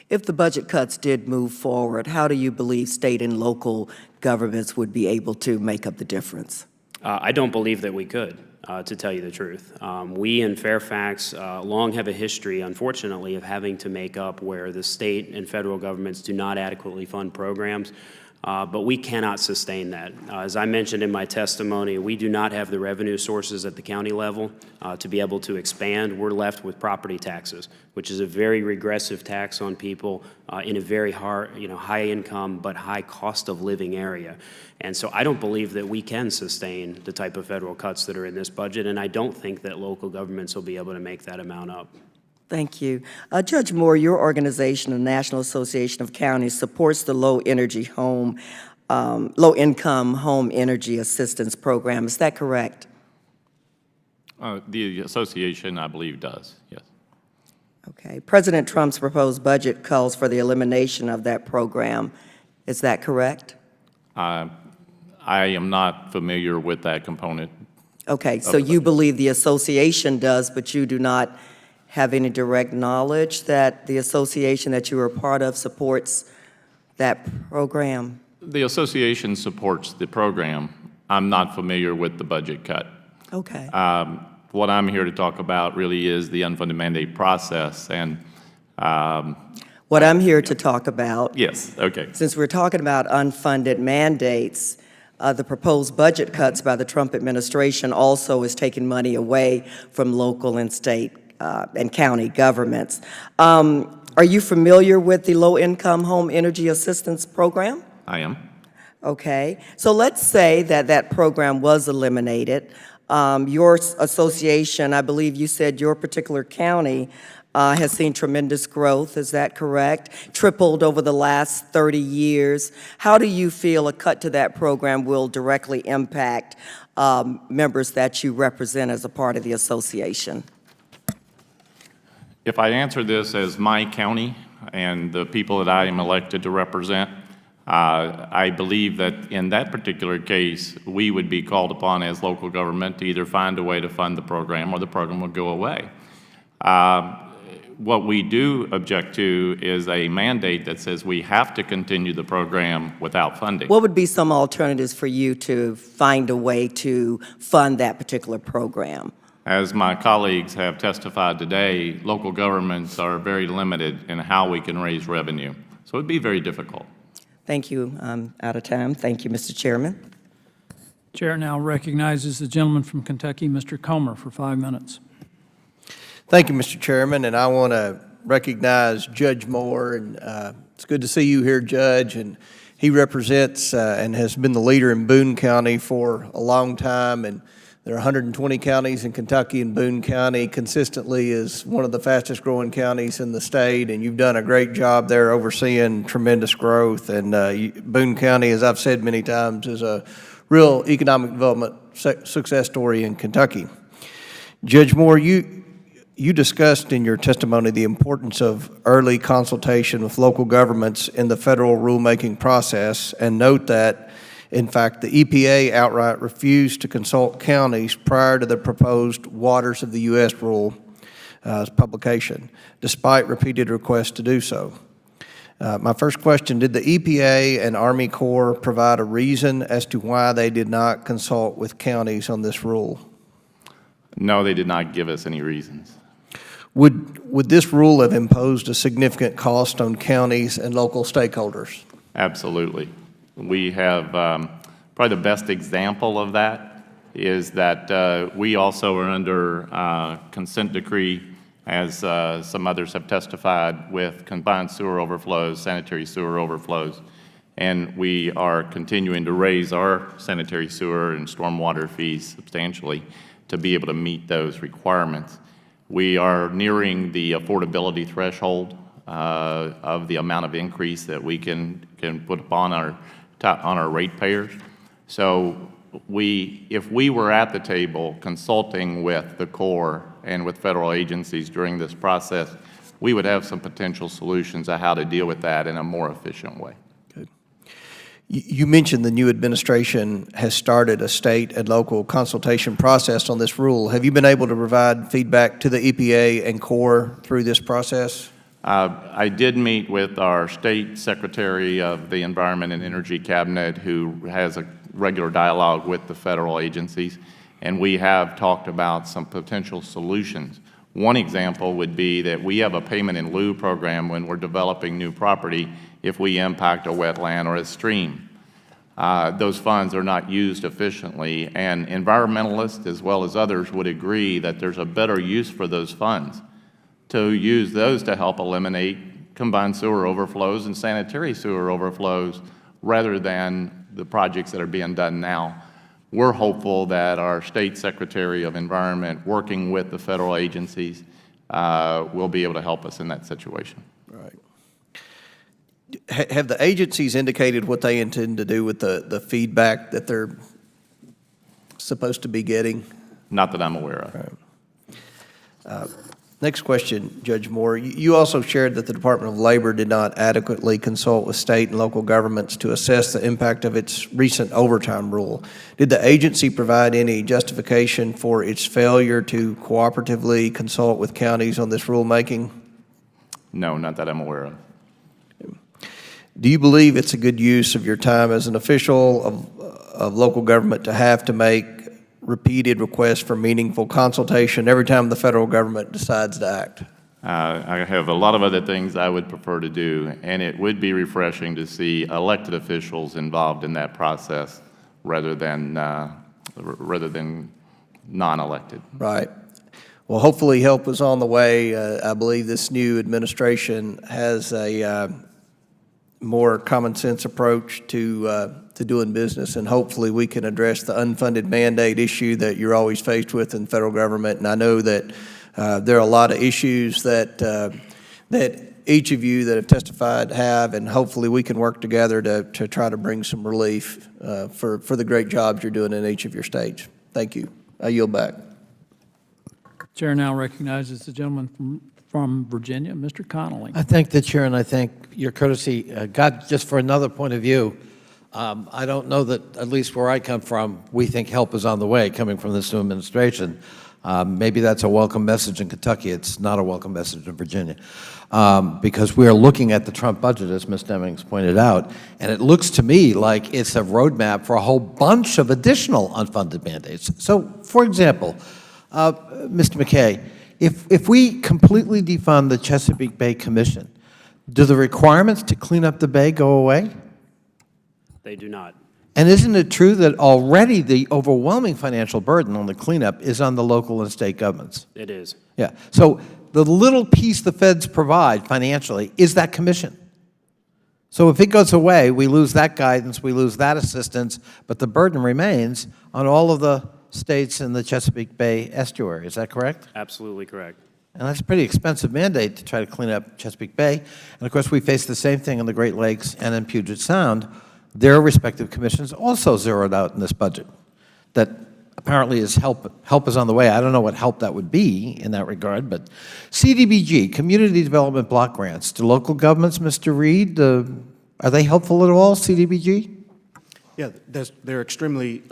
If the budget cuts did move forward, how do you believe state and local governments would be able to make up the difference? I don't believe that we could. To tell you the truth. We in Fairfax long have a history, unfortunately, of having to make up where the state and federal governments do not adequately fund programs. but we cannot sustain that. As I mentioned in my testimony, we do not have the revenue sources at the county level to be able to expand. We're left with property taxes, which is a very regressive tax on people in a very high income but high cost of living area. And so I don't believe that we can sustain the type of federal cuts that are in this budget, and I don't think that local governments will be able to make that amount up. Thank you. Judge Moore, your organization, the National Association of Counties, supports the low-income home energy assistance program. Is that correct? The association, I believe, does, yes. Okay. President Trump's proposed budget calls for the elimination of that program. Is that correct? I am not familiar with that component. Okay, so you believe the association does, but you do not have any direct knowledge that the association that you are a part of supports that program? The association supports the program. I'm not familiar with the budget cut. Okay. What I'm here to talk about really is the unfunded mandate process, and what I'm here to talk about, yes, okay. since we're talking about unfunded mandates, the proposed budget cuts by the Trump administration also is taking money away from local and state and county governments. Are you familiar with the low-income home energy assistance program? I am. Okay, so let's say that that program was eliminated. Your association, I believe you said your particular county has seen tremendous growth, is that correct? Tripled over the last 30 years. How do you feel a cut to that program will directly impact members that you represent as a part of the association? If I answer this as my county and the people that I am elected to represent, I believe that in that particular case, we would be called upon as local government to either find a way to fund the program or the program would go away. What we do object to is a mandate that says we have to continue the program without funding. What would be some alternatives for you to find a way to fund that particular program? As my colleagues have testified today, local governments are very limited in how we can raise revenue. So it would be very difficult. Thank you. I'm out of time. Thank you, Mr. Chairman. Chair now recognizes the gentleman from Kentucky, Mr. Comer, for 5 minutes. Thank you, Mr. Chairman, and I want to recognize Judge Moore, and it's good to see you here, Judge, and he represents and has been the leader in Boone County for a long time, and there are 120 counties in Kentucky, and Boone County consistently is one of the fastest growing counties in the state, and you've done a great job there overseeing tremendous growth, and Boone County, as I've said many times, is a real economic development success story in Kentucky. Judge Moore, you discussed in your testimony the importance of early consultation with local governments in the federal rulemaking process, and note that, in fact, the EPA outright refused to consult counties prior to the proposed Waters of the U.S. rule publication, despite repeated requests to do so. My first question, did the EPA and Army Corps provide a reason as to why they did not consult with counties on this rule? No, they did not give us any reasons. Would this rule have imposed a significant cost on counties and local stakeholders? Absolutely. We have probably the best example of that is that we also are under consent decree, as some others have testified, with combined sewer overflows, sanitary sewer overflows, and we are continuing to raise our sanitary sewer and stormwater fees substantially to be able to meet those requirements. We are nearing the affordability threshold of the amount of increase that we can put upon our ratepayers. So if we were at the table consulting with the Corps and with federal agencies during this process, we would have some potential solutions on how to deal with that in a more efficient way. Good. You mentioned the new administration has started a state and local consultation process on this rule. Have you been able to provide feedback to the EPA and Corps through this process? I did meet with our State Secretary of the Environment and Energy Cabinet, who has a regular dialogue with the federal agencies, and we have talked about some potential solutions. One example would be that we have a payment in lieu program when we're developing new property if we impact a wetland or a stream. those funds are not used efficiently. And environmentalists, as well as others, would agree that there's a better use for those funds, to use those to help eliminate combined sewer overflows and sanitary sewer overflows rather than the projects that are being done now. We're hopeful that our State Secretary of Environment, working with the federal agencies, will be able to help us in that situation. Right. Have the agencies indicated what they intend to do with the feedback that they're supposed to be getting? Not that I'm aware of. Right. Next question, Judge Moore. You also shared that the Department of Labor did not adequately consult with state and local governments to assess the impact of its recent overtime rule. Did the agency provide any justification for its failure to cooperatively consult with counties on this rulemaking? No, not that I'm aware of. Do you believe it's a good use of your time as an official of local government to have to make repeated requests for meaningful consultation every time the federal government decides to act? I have a lot of other things I would prefer to do, and it would be refreshing to see elected officials involved in that process rather than non-elected. Right. Well, hopefully help is on the way. I believe this new administration has a more common sense approach to doing business, and hopefully we can address the unfunded mandate issue that you're always faced with in the federal government. And I know that there are a lot of issues that each of you that have testified have, and hopefully we can work together to try to bring some relief for the great jobs you're doing in each of your states. Thank you. I yield back. Chair now recognizes the gentleman from Virginia, Mr. Connolly. I thank the chair, and I thank your courtesy. God, just for another point of view, I don't know that, at least where I come from, we think help is on the way coming from this new administration. Maybe that's a welcome message in Kentucky. It's not a welcome message in Virginia, because we are looking at the Trump budget, as Ms. Demings pointed out, and it looks to me like it's a roadmap for a whole bunch of additional unfunded mandates. So, for example, Mr. McKay, if we completely defund the Chesapeake Bay Commission, do the requirements to clean up the bay go away? They do not. And isn't it true that already the overwhelming financial burden on the cleanup is on the local and state governments? It is. Yeah. So the little piece the feds provide financially is that commission. So if it goes away, we lose that guidance, we lose that assistance, but the burden remains on all of the states in the Chesapeake Bay estuary. Is that correct? Absolutely correct. And that's a pretty expensive mandate to try to clean up Chesapeake Bay. And of course, we face the same thing in the Great Lakes and in Puget Sound. Their respective commissions also zeroed out in this budget. That apparently is help is on the way. I don't know what help that would be in that regard, but CDBG, Community Development Block Grants, to local governments, Mr. Reed, are they helpful at all, CDBG? Yeah, they're extremely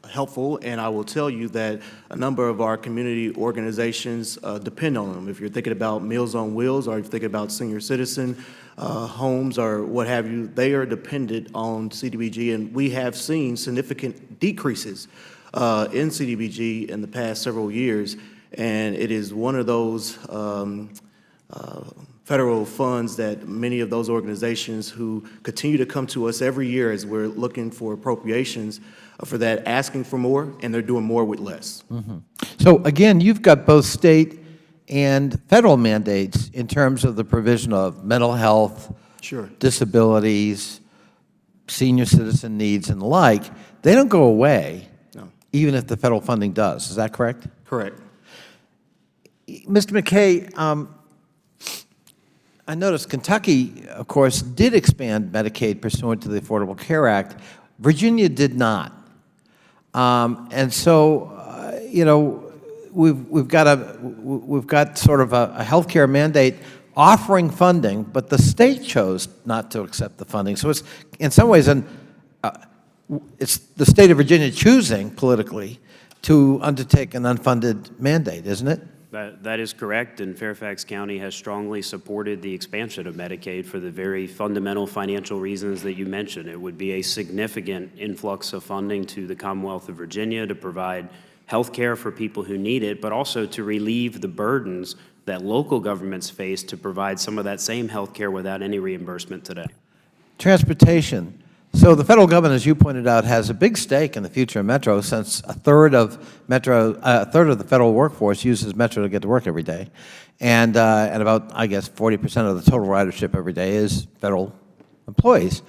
helpful, and I will tell you that a number of our community organizations depend on them. If you're thinking about Meals on Wheels, or if you're thinking about senior citizen homes or what have you, they are dependent on CDBG, and we have seen significant decreases in CDBG in the past several years, and it is one of those federal funds that many of those organizations who continue to come to us every year as we're looking for appropriations for that, asking for more, and they're doing more with less. Mm-hmm. So again, you've got both state and federal mandates in terms of the provision of mental health, Sure. disabilities, senior citizen needs, and the like. They don't go away, No. even if the federal funding does. Is that correct? Correct. Mr. McKay, I noticed Kentucky, of course, did expand Medicaid pursuant to the Affordable Care Act. Virginia did not. And so, you know, we've got sort of a healthcare mandate offering funding, but the state chose not to accept the funding. So it's, in some ways, it's the state of Virginia choosing politically to undertake an unfunded mandate, isn't it? That is correct, and Fairfax County has strongly supported the expansion of Medicaid for the very fundamental financial reasons that you mentioned. It would be a significant influx of funding to the Commonwealth of Virginia to provide health care for people who need it, but also to relieve the burdens that local governments face to provide some of that same health care without any reimbursement today. Transportation. So the federal government, as you pointed out, has a big stake in the future of Metro, since a third of the federal workforce uses Metro to get to work every day, and about, I guess, 40% of the total ridership every day is federal employees.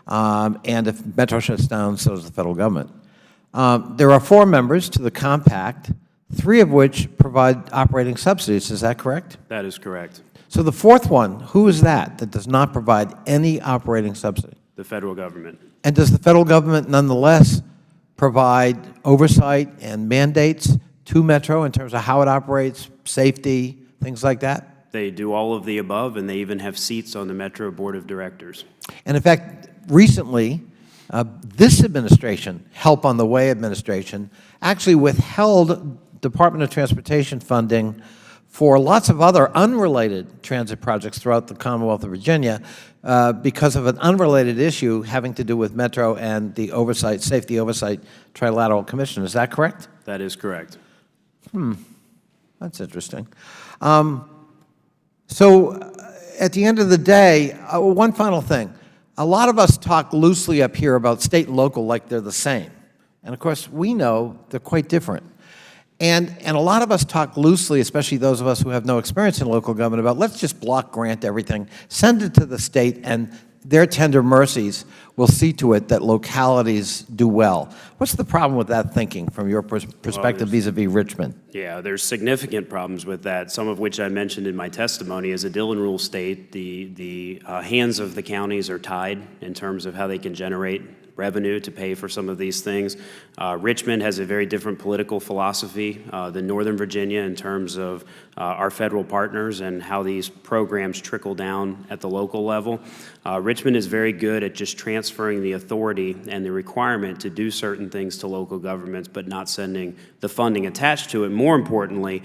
And if Metro shuts down, so does the federal government. There are 4 members to the compact, 3 of which provide operating subsidies. Is that correct? That is correct. So the 4th one, who is that does not provide any operating subsidy? The federal government. And does the federal government nonetheless provide oversight and mandates to Metro in terms of how it operates, safety, things like that? They do all of the above, and they even have seats on the Metro Board of Directors. And in fact, recently, this administration, Help on the Way administration, actually withheld Department of Transportation funding for lots of other unrelated transit projects throughout the Commonwealth of Virginia because of an unrelated issue having to do with Metro and the oversight, safety oversight trilateral commission. Is that correct? That is correct. That's interesting. So at the end of the day, one final thing. A lot of us talk loosely up here about state and local like they're the same. And of course, we know they're quite different. And a lot of us talk loosely, especially those of us who have no experience in local government, about let's just block grant everything, send it to the state, and their tender mercies will see to it that localities do well. What's the problem with that thinking from your perspective vis-a-vis Richmond? Yeah, there's significant problems with that, some of which I mentioned in my testimony. As a Dillon Rule state, the hands of the counties are tied in terms of how they can generate revenue to pay for some of these things. Richmond has a very different political philosophy than Northern Virginia in terms of our federal partners and how these programs trickle down at the local level. Richmond is very good at just transferring the authority and the requirement to do certain things to local governments, but not sending the funding attached to it. More importantly,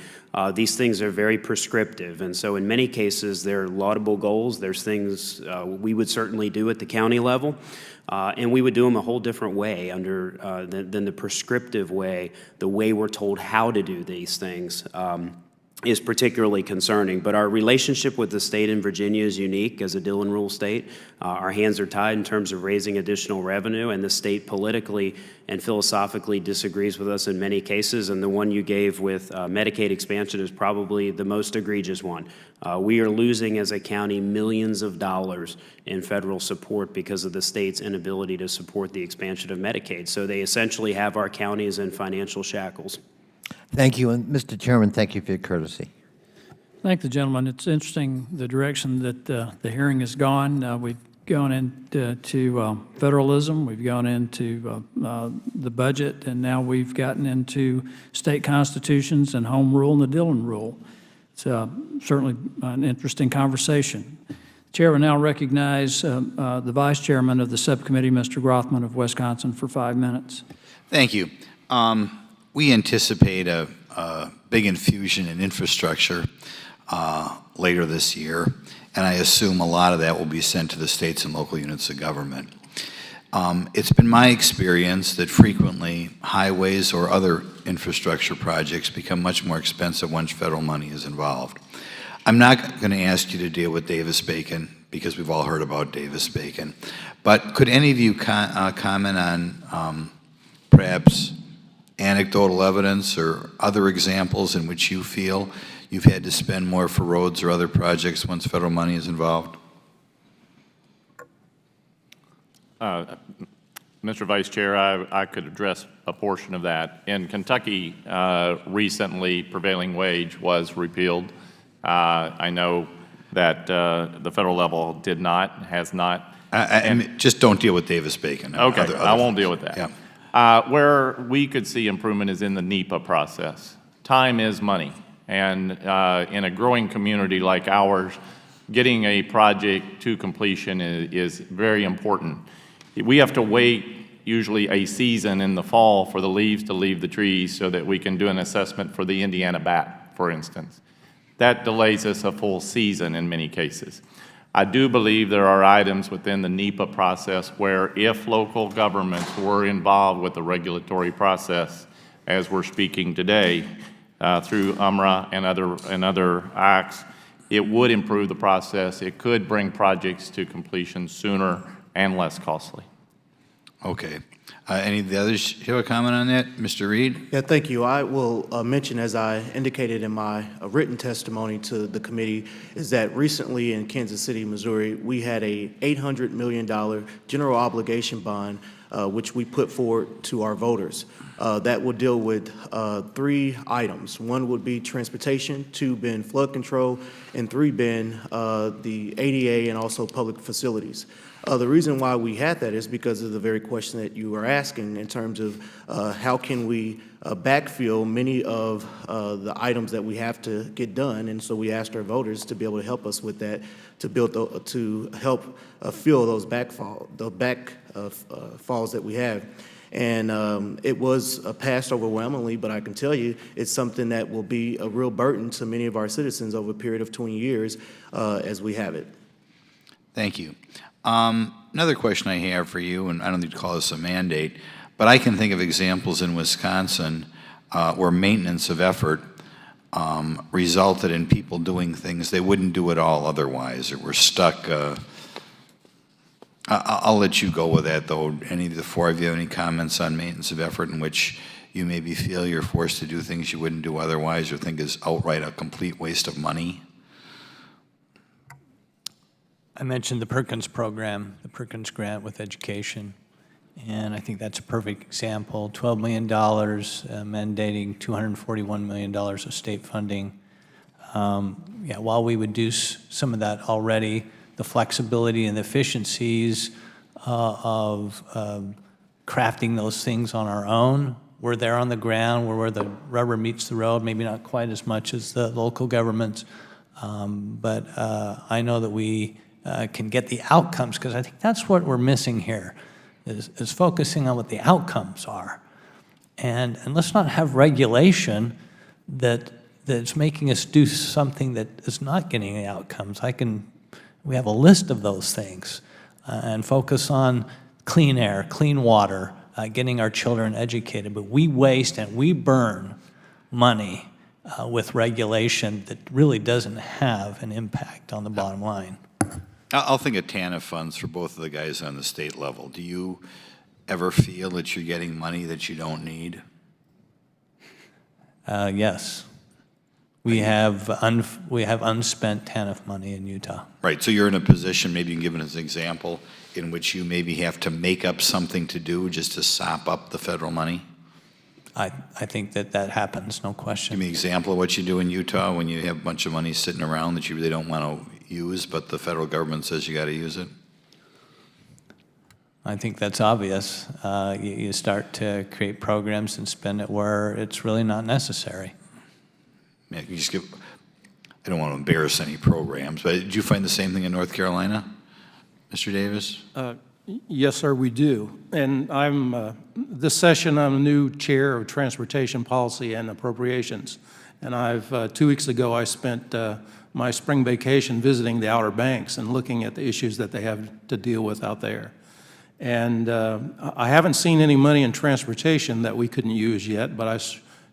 these things are very prescriptive, and so in many cases, they're laudable goals. There's things we would certainly do at the county level, and we would do them a whole different way than the prescriptive way, the way we're told how to do these things. Is particularly concerning. But our relationship with the state in Virginia is unique as a Dillon Rule state. Our hands are tied in terms of raising additional revenue, and the state politically and philosophically disagrees with us in many cases, and the one you gave with Medicaid expansion is probably the most egregious one. We are losing as a county millions of dollars in federal support because of the state's inability to support the expansion of Medicaid. So they essentially have our counties in financial shackles. Thank you. And Mr. Chairman, thank you for your courtesy. Thank the gentleman. It's interesting the direction that the hearing has gone. We've gone into federalism, we've gone into the budget, and now we've gotten into state constitutions and home rule and the Dillon Rule. It's certainly an interesting conversation. The Chair will now recognize the Vice Chairman of the subcommittee, Mr. Grothman of Wisconsin, for 5 minutes. Thank you. We anticipate a big infusion in infrastructure later this year, and I assume a lot of that will be sent to the states and local units of government. It's been my experience that frequently highways or other infrastructure projects become much more expensive once federal money is involved. I'm not going to ask you to deal with Davis-Bacon because we've all heard about Davis-Bacon, but could any of you comment on perhaps anecdotal evidence or other examples in which you feel you've had to spend more for roads or other projects once federal money is involved? Mr. Vice Chair, I could address a portion of that. In Kentucky, recently, prevailing wage was repealed. I know that the federal level did not, has not. And just don't deal with Davis-Bacon. Okay, other I won't deal with that. Yeah. Where we could see improvement is in the NEPA process. Time is money, and in a growing community like ours, getting a project to completion is very important. We have to wait usually a season in the fall for the leaves to leave the trees so that we can do an assessment for the Indiana bat, for instance. That delays us a full season in many cases. I do believe there are items within the NEPA process where if local governments were involved with the regulatory process, as we're speaking today, through UMRA and other acts, it would improve the process. It could bring projects to completion sooner and less costly. Okay. Any of the others have a comment on that? Mr. Reed? Yeah, thank you. I will mention, as I indicated in my written testimony to the committee, is that recently in Kansas City, Missouri, we had a $800 million general obligation bond, which we put forward to our voters. That will deal with 3 items. 1 would be transportation, 2 being flood control, and 3 being the ADA and also public facilities. The reason why we had that is because of the very question that you were asking in terms of how can we backfill many of the items that we have to get done, and so we asked our voters to be able to help us with that, to help fill those backfalls that we have. And it was passed overwhelmingly, but I can tell you it's something that will be a real burden to many of our citizens over a period of 20 years as we have it. Thank you. Another question I have for you, and I don't need to call this a mandate, but I can think of examples in Wisconsin where maintenance of effort resulted in people doing things they wouldn't do at all otherwise, or were stuck. I'll let you go with that, though. Any of the 4 of you have any comments on maintenance of effort in which you maybe feel you're forced to do things you wouldn't do otherwise, or think is outright a complete waste of money? I mentioned the Perkins program, the Perkins grant with education, and I think that's a perfect example. $12 million mandating $241 million of state funding. Yeah, while we would do some of that already, the flexibility and the efficiencies of crafting those things on our own, we're there on the ground, we're where the rubber meets the road, maybe not quite as much as the local governments, but I know that we can get the outcomes, because I think that's what we're missing here, is focusing on what the outcomes are. And let's not have regulation that's making us do something that is not getting the outcomes. We have a list of those things, and focus on clean air, clean water, getting our children educated. But we waste and we burn money with regulation that really doesn't have an impact on the bottom line. I'll think of TANF funds for both of the guys on the state level. Do you ever feel that you're getting money that you don't need? Yes. We have unspent TANF money in Utah. Right, so you're in a position, maybe you can give us an example, in which you maybe have to make up something to do just to sop up the federal money? I think that happens, no question. Give me an example of what you do in Utah when you have a bunch of money sitting around that you really don't want to use, but the federal government says you got to use it? I think that's obvious. You start to create programs and spend it where it's really not necessary. Yeah, you just I don't want to embarrass any programs, but did you find the same thing in North Carolina, Mr. Davis? Yes, sir, we do. And this session, I'm a new chair of Transportation Policy and Appropriations. And 2 weeks ago, I spent my spring vacation visiting the Outer Banks and looking at the issues that they have to deal with out there. And I haven't seen any money in transportation that we couldn't use yet, but I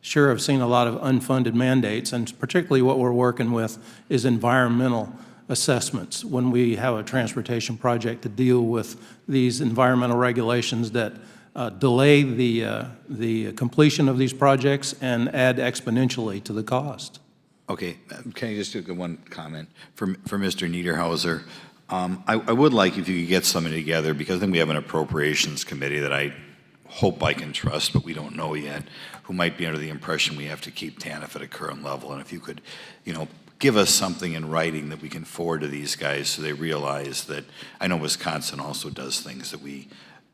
sure have seen a lot of unfunded mandates, and particularly what we're working with is environmental assessments when we have a transportation project to deal with these environmental regulations that delay the completion of these projects and add exponentially to the cost. Okay, can I just do one comment for Mr. Niederhauser? I would like if you could get something together, because I think we have an appropriations committee that I hope I can trust, but we don't know yet, who might be under the impression we have to keep TANF at a current level. And if you could, give us something in writing that we can forward to these guys so they realize that, I know Wisconsin also does things that we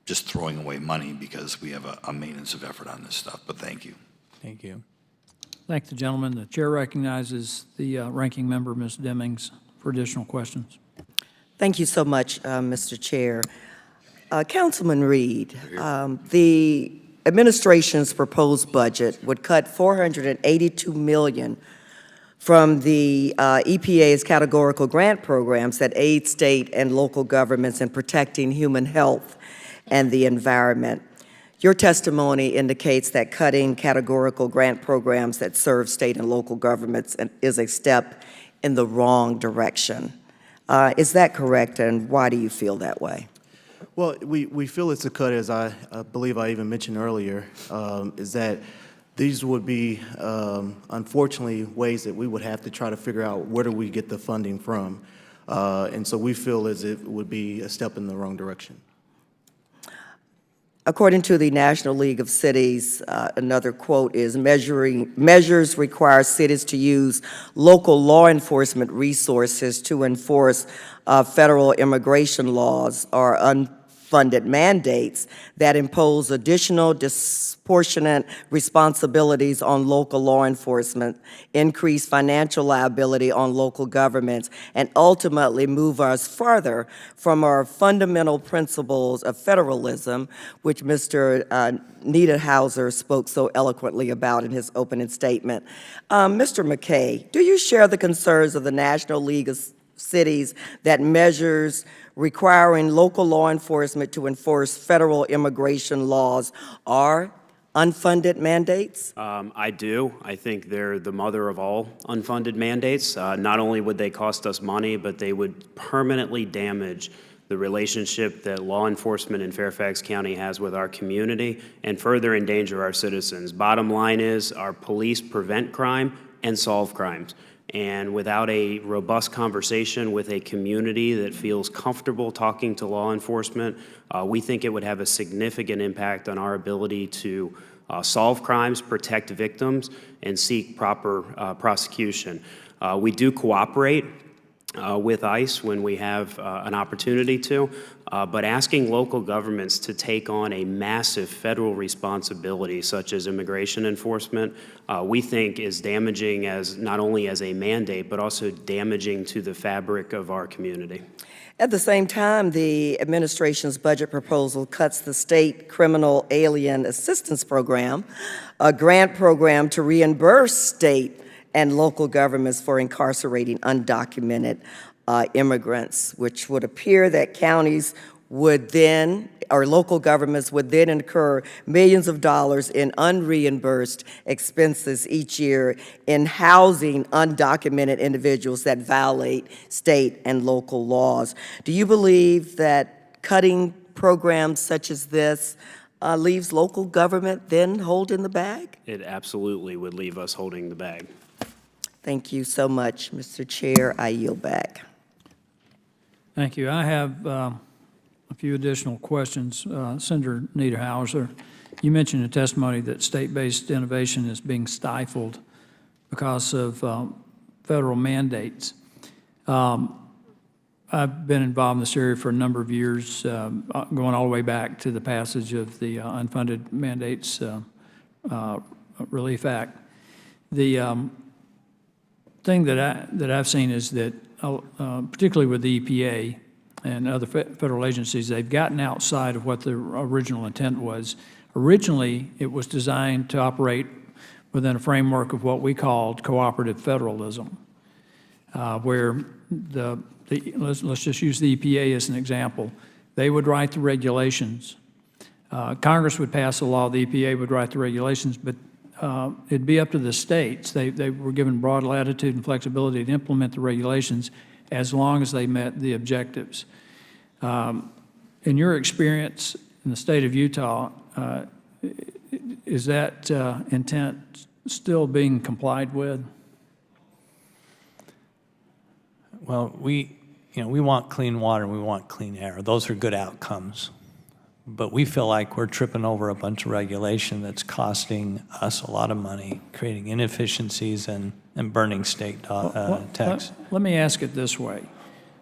just throwing away money because we have a maintenance of effort on this stuff, but thank you. Thank you. Thank the gentleman. The chair recognizes the ranking member, Ms. Demings, for additional questions. Thank you so much, Mr. Chair. Councilman Reed, the administration's proposed budget would cut $482 million from the EPA's categorical grant programs that aid state and local governments in protecting human health and the environment. Your testimony indicates that cutting categorical grant programs that serve state and local governments is a step in the wrong direction. Is that correct, and why do you feel that way? Well, we feel it's a cut, as I believe I even mentioned earlier, is that these would be, unfortunately, ways that we would have to try to figure out where do we get the funding from. And so we feel as if it would be a step in the wrong direction. According to the National League of Cities, another quote is, measures require cities to use local law enforcement resources to enforce federal immigration laws or unfunded mandates that impose additional disproportionate responsibilities on local law enforcement, increase financial liability on local governments, and ultimately move us further from our fundamental principles of federalism, which Mr. Niederhauser spoke so eloquently about in his opening statement. Mr. McKay, do you share the concerns of the National League of Cities that measures requiring local law enforcement to enforce federal immigration laws are unfunded mandates? I do. I think they're the mother of all unfunded mandates. Not only would they cost us money, but they would permanently damage the relationship that law enforcement in Fairfax County has with our community and further endanger our citizens. Bottom line is our police prevent crime and solve crimes. And without a robust conversation with a community that feels comfortable talking to law enforcement, we think it would have a significant impact on our ability to solve crimes, protect victims, and seek proper prosecution. We do cooperate with ICE when we have an opportunity to, but asking local governments to take on a massive federal responsibility, such as immigration enforcement, we think is damaging as not only as a mandate, but also damaging to the fabric of our community. At the same time, the administration's budget proposal cuts the state criminal alien assistance program, a grant program to reimburse state and local governments for incarcerating undocumented immigrants, which would appear that counties would then, or local governments would then incur millions of dollars in unreimbursed expenses each year in housing undocumented individuals that violate state and local laws. Do you believe that cutting programs such as this leaves local government then holding the bag? It absolutely would leave us holding the bag. Thank you so much, Mr. Chair. I yield back. Thank you. I have a few additional questions. Senator Niederhauser, you mentioned in testimony that state-based innovation is being stifled because of federal mandates. I've been involved in this area for a number of years, going all the way back to the passage of the Unfunded Mandates Relief Act. The thing that I've seen is that, particularly with the EPA and other federal agencies, they've gotten outside of what the original intent was. Originally, it was designed to operate within a framework of what we called cooperative federalism, where let's just use the EPA as an example. They would write the regulations. Congress would pass a law, the EPA would write the regulations, but it'd be up to the states. They were given broad latitude and flexibility to implement the regulations as long as they met the objectives. In your experience in the state of Utah, is that intent still being complied with? Well, we want clean water and we want clean air. Those are good outcomes. But we feel like we're tripping over a bunch of regulation that's costing us a lot of money, creating inefficiencies and burning state tax. Let me ask it this way.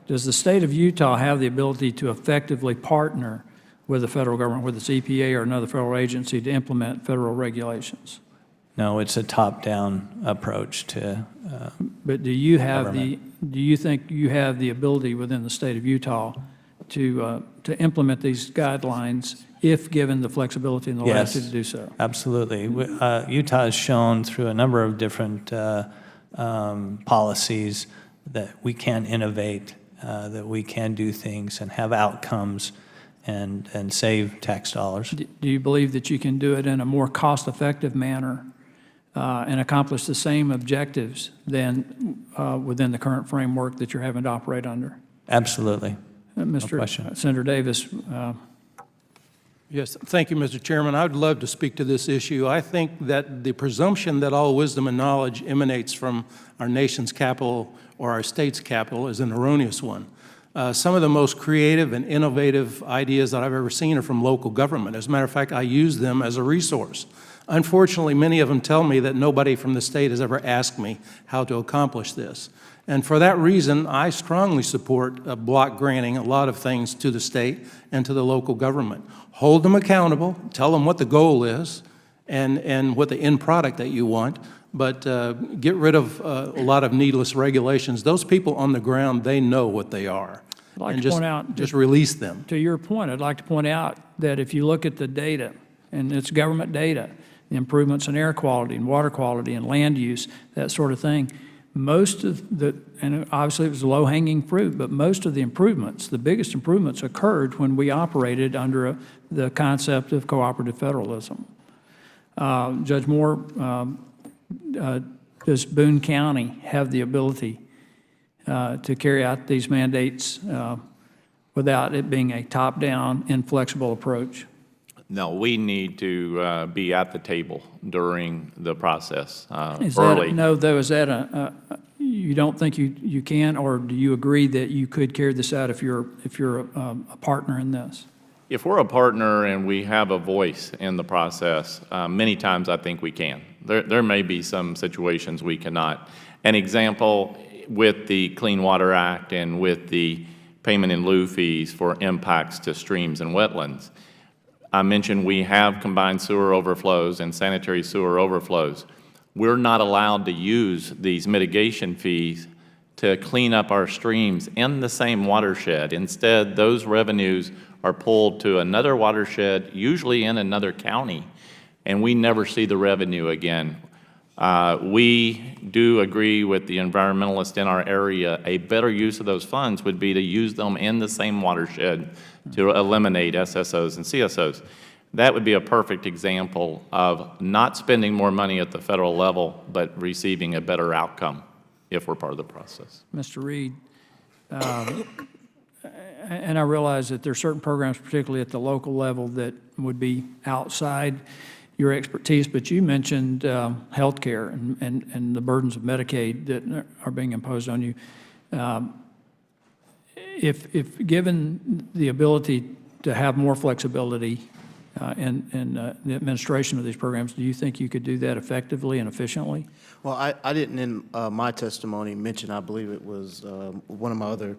Does the state of Utah have the ability to effectively partner with the federal government, whether it's EPA or another federal agency, to implement federal regulations? No, it's a top-down approach to But do you government. do you think you have the ability within the state of Utah to implement these guidelines if given the flexibility and the latitude to do so? Absolutely. Utah has shown through a number of different policies that we can innovate, that we can do things and have outcomes and save tax dollars. Do you believe that you can do it in a more cost-effective manner and accomplish the same objectives than within the current framework that you're having to operate under? Absolutely. Mr. Senator Davis, Yes, thank you, Mr. Chairman. I would love to speak to this issue. I think that the presumption that all wisdom and knowledge emanates from our nation's capital or our state's capital is an erroneous one. Some of the most creative and innovative ideas that I've ever seen are from local government. As a matter of fact, I use them as a resource. Unfortunately, many of them tell me that nobody from the state has ever asked me how to accomplish this. And for that reason, I strongly support block granting a lot of things to the state and to the local government. Hold them accountable, tell them what the goal is and what the end product that you want, but get rid of a lot of needless regulations. Those people on the ground, they know what they are. I'd like And to point out, just release them. to your point, I'd like to point out that if you look at the data, and it's government data, the improvements in air quality and water quality and land use, that sort of thing, most of the, and obviously it was low-hanging fruit, but most of the improvements, the biggest improvements occurred when we operated under the concept of cooperative federalism. Judge Moore, does Boone County have the ability to carry out these mandates without it being a top-down, inflexible approach? No, we need to be at the table during the process Is early. that, no, though, is that you don't think you can, or do you agree that you could carry this out if you're a partner in this? If we're a partner and we have a voice in the process, many times I think we can. There may be some situations we cannot. An example with the Clean Water Act and with the payment in lieu fees for impacts to streams and wetlands. I mentioned we have combined sewer overflows and sanitary sewer overflows. We're not allowed to use these mitigation fees to clean up our streams in the same watershed. Instead, those revenues are pulled to another watershed, usually in another county, and we never see the revenue again. We do agree with the environmentalists in our area. A better use of those funds would be to use them in the same watershed to eliminate SSOs and CSOs. That would be a perfect example of not spending more money at the federal level, but receiving a better outcome if we're part of the process. Mr. Reed, and I realize that there are certain programs, particularly at the local level, that would be outside your expertise, but you mentioned health care and the burdens of Medicaid that are being imposed on you. If given the ability to have more flexibility in the administration of these programs, do you think you could do that effectively and efficiently? Well, I didn't in my testimony mention, I believe it was one of my other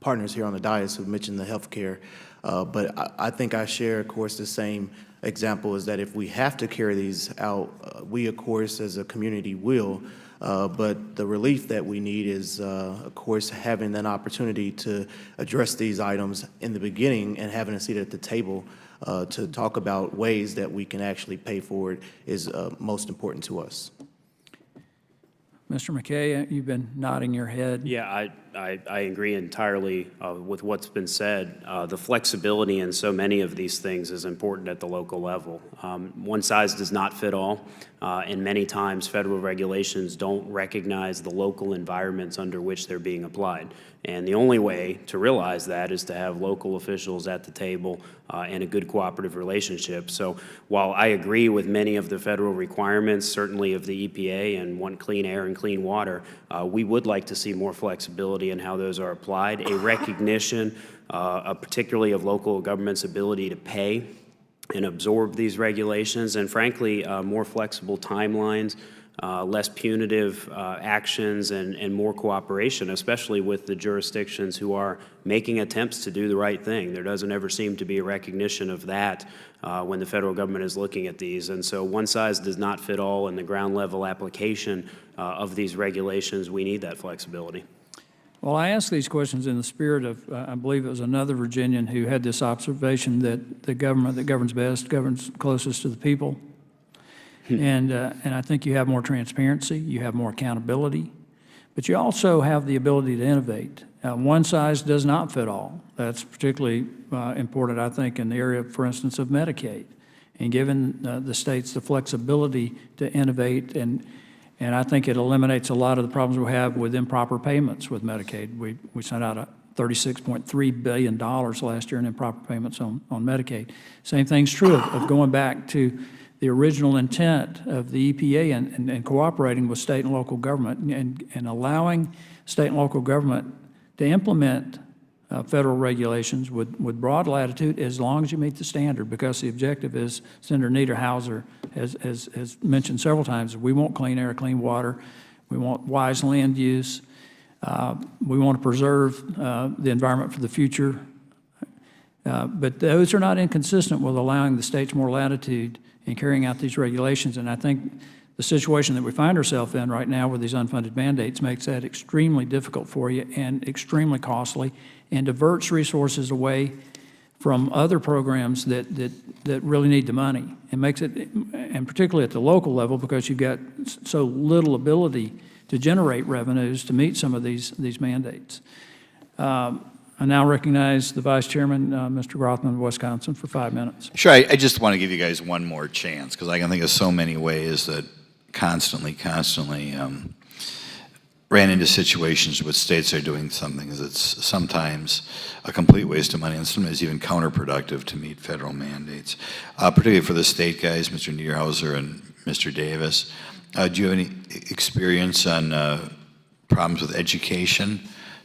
partners here on the dais who mentioned the health care, but I think I share, of course, the same example is that if we have to carry these out, we, of course, as a community will, but the relief that we need is, of course, having an opportunity to address these items in the beginning and having a seat at the table to talk about ways that we can actually pay for it is most important to us. Mr. McKay, you've been nodding your head. Yeah, I agree entirely with what's been said. The flexibility in so many of these things is important at the local level. One size does not fit all, and many times federal regulations don't recognize the local environments under which they're being applied. And the only way to realize that is to have local officials at the table and a good cooperative relationship. So while I agree with many of the federal requirements, certainly of the EPA, and want clean air and clean water, we would like to see more flexibility in how those are applied, a recognition particularly of local government's ability to pay and absorb these regulations, and frankly, more flexible timelines, less punitive actions, and more cooperation, especially with the jurisdictions who are making attempts to do the right thing. There doesn't ever seem to be a recognition of that when the federal government is looking at these. And so one size does not fit all in the ground level application of these regulations. We need that flexibility. Well, I ask these questions in the spirit of, I believe it was another Virginian who had this observation that the government that governs best governs closest to the people. And I think you have more transparency, you have more accountability, but you also have the ability to innovate. One size does not fit all. That's particularly important, I think, in the area, for instance, of Medicaid. And given the states the flexibility to innovate, and I think it eliminates a lot of the problems we have with improper payments with Medicaid. We sent out $36.3 billion last year in improper payments on Medicaid. Same thing's true of going back to the original intent of the EPA and cooperating with state and local government and allowing state and local government to implement federal regulations with broad latitude as long as you meet the standard, because the objective is, Senator Niederhauser has mentioned several times, we want clean air, clean water, we want wise land use, we want to preserve the environment for the future. But those are not inconsistent with allowing the states more latitude in carrying out these regulations. And I think the situation that we find ourselves in right now with these unfunded mandates makes that extremely difficult for you and extremely costly, and diverts resources away from other programs that really need the money, and makes it, and particularly at the local level, because you've got so little ability to generate revenues to meet some of these mandates. I now recognize the Vice Chairman, Mr. Grothman of Wisconsin, for 5 minutes. Sure, I just want to give you guys one more chance, because I can think of so many ways that constantly ran into situations where states are doing something that's sometimes a complete waste of money and sometimes even counterproductive to meet federal mandates. Particularly for the state guys, Mr. Niederhauser and Mr. Davis. Do you have any experience on problems with education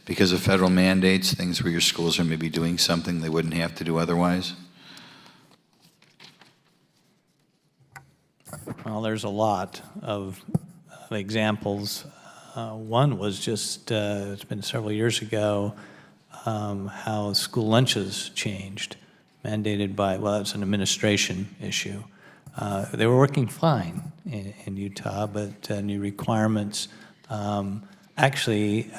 because of federal mandates, things where your schools are maybe doing something they wouldn't have to do otherwise? Well, there's a lot of examples. One was just, it's been several years ago, how school lunches changed, mandated by, well, it's an administration issue. They were working fine in Utah, but new requirements. Actually,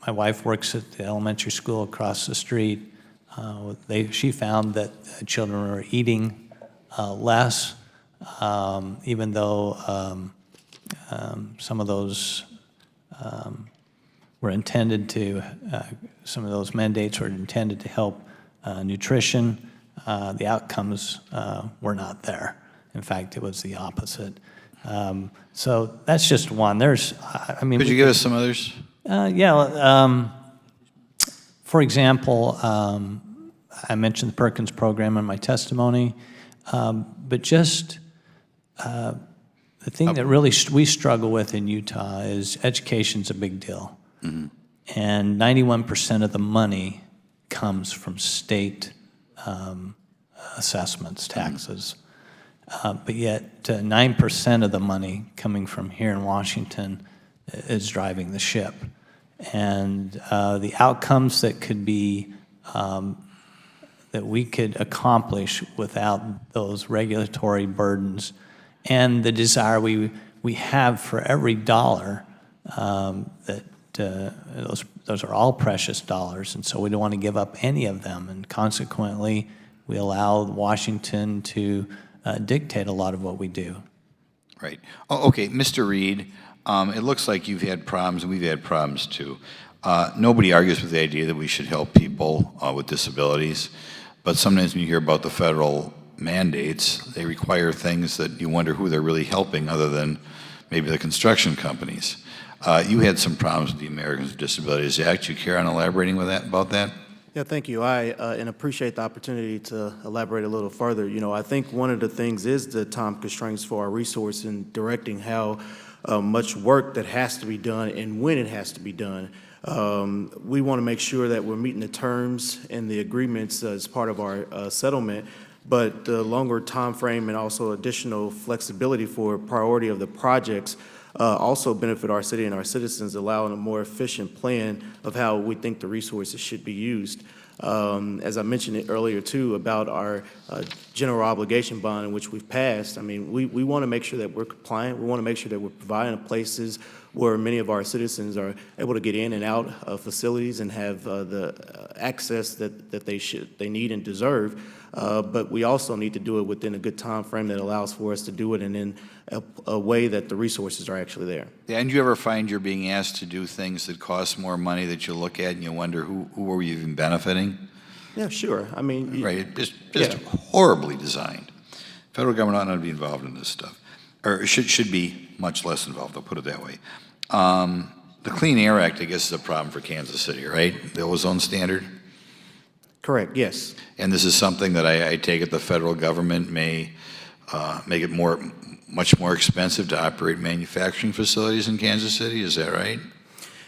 my wife works at the elementary school across the street. She found that children were eating less, even though some of those were intended to, some of those mandates were intended to help nutrition. The outcomes were not there. In fact, it was the opposite. So that's just one. There's, I mean. Could you give us some others? For example, I mentioned the Perkins program in my testimony, but just the thing that really we struggle with in Utah is education's a big deal. Mm-hmm. And 91% of the money comes from state assessments, taxes. But yet 9% of the money coming from here in Washington is driving the ship. And the outcomes that could be, that we could accomplish without those regulatory burdens and the desire we have for every dollar, that those are all precious dollars, and so we don't want to give up any of them, and consequently we allow Washington to dictate a lot of what we do. Right. Oh, okay, Mr. Reed, it looks like you've had problems, and we've had problems too. Nobody argues with the idea that we should help people with disabilities, but sometimes when you hear about the federal mandates, they require things that you wonder who they're really helping other than maybe the construction companies. You had some problems with the Americans with Disabilities Act. You care on elaborating with about that? Yeah, thank you. I appreciate the opportunity to elaborate a little further. You know, I think one of the things is the time constraints for our resource in directing how much work that has to be done and when it has to be done. We want to make sure that we're meeting the terms and the agreements as part of our settlement, but the longer time frame and also additional flexibility for priority of the projects also benefit our city and our citizens, allowing a more efficient plan of how we think the resources should be used. As I mentioned it earlier too about our general obligation bond in which we've passed, I mean, we want to make sure that we're compliant. We want to make sure that we're providing places where many of our citizens are able to get in and out of facilities and have the access that they need and deserve. But we also need to do it within a good time frame that allows for us to do it and in a way that the resources are actually there. Yeah, and do you ever find you're being asked to do things that cost more money that you look at and you wonder who are we even benefiting? Yeah, sure. I mean, right, it's just horribly designed. Federal government ought not to be involved in this stuff, or should be much less involved. I'll put it that way. The The Clean Air Act, I guess, is a problem for Kansas City, right? The ozone standard? Correct, yes. And this is something that I take it the federal government may make it much more expensive to operate manufacturing facilities in Kansas City, is that right?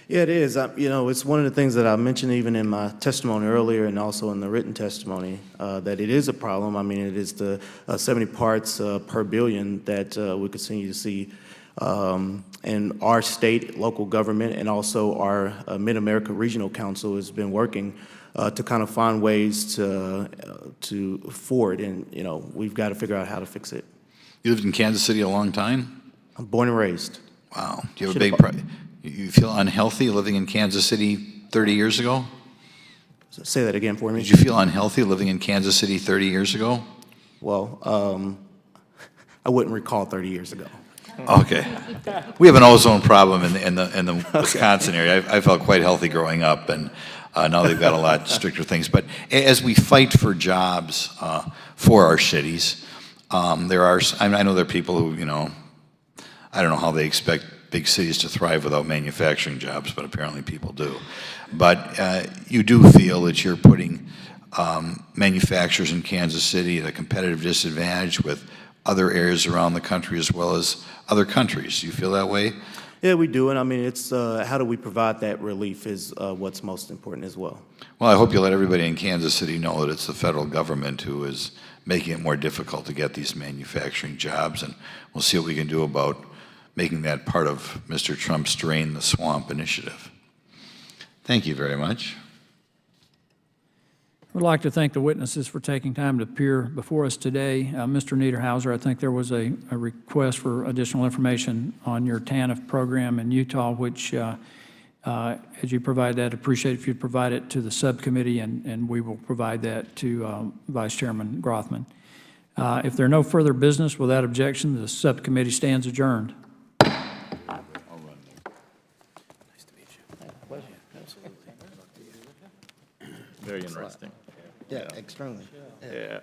Yeah, it is. You know, it's one of the things that I mentioned even in my testimony earlier and also in the written testimony, that it is a problem. I mean, it is the 70 parts per billion that we continue to see in our state, local government, and also our Mid-America Regional Council has been working to kind of find ways for it. And, you know, we've got to figure out how to fix it. You lived in Kansas City a long time? I'm born and raised. Wow. Do you have a big you feel unhealthy living in Kansas City 30 years ago? Say that again for me. Did you feel unhealthy living in Kansas City 30 years ago? Well, I wouldn't recall 30 years ago. Okay. We have an ozone problem in the Wisconsin area. I felt quite healthy growing up, and now they've got a lot stricter things. But as we fight for jobs for our cities, I know there are people who, you know, I don't know how they expect big cities to thrive without manufacturing jobs, but apparently people do. But you do feel that you're putting manufacturers in Kansas City at a competitive disadvantage with other areas around the country as well as other countries. Do you feel that way? Yeah, we do. And I mean, it's how do we provide that relief is what's most important as well. Well, I hope you let everybody in Kansas City know that it's the federal government who is making it more difficult to get these manufacturing jobs, and we'll see what we can do about making that part of Mr. Trump's Drain the Swamp initiative. Thank you very much. I would like to thank the witnesses for taking time to appear before us today. Mr. Niederhauser, I think there was a request for additional information on your TANF program in Utah, which, as you provide that, appreciate if you'd provide it to the subcommittee, and we will provide that to Vice Chairman Grothman. If there are no further business, without objection, the subcommittee stands adjourned. Very interesting. Yeah, extremely. Yeah.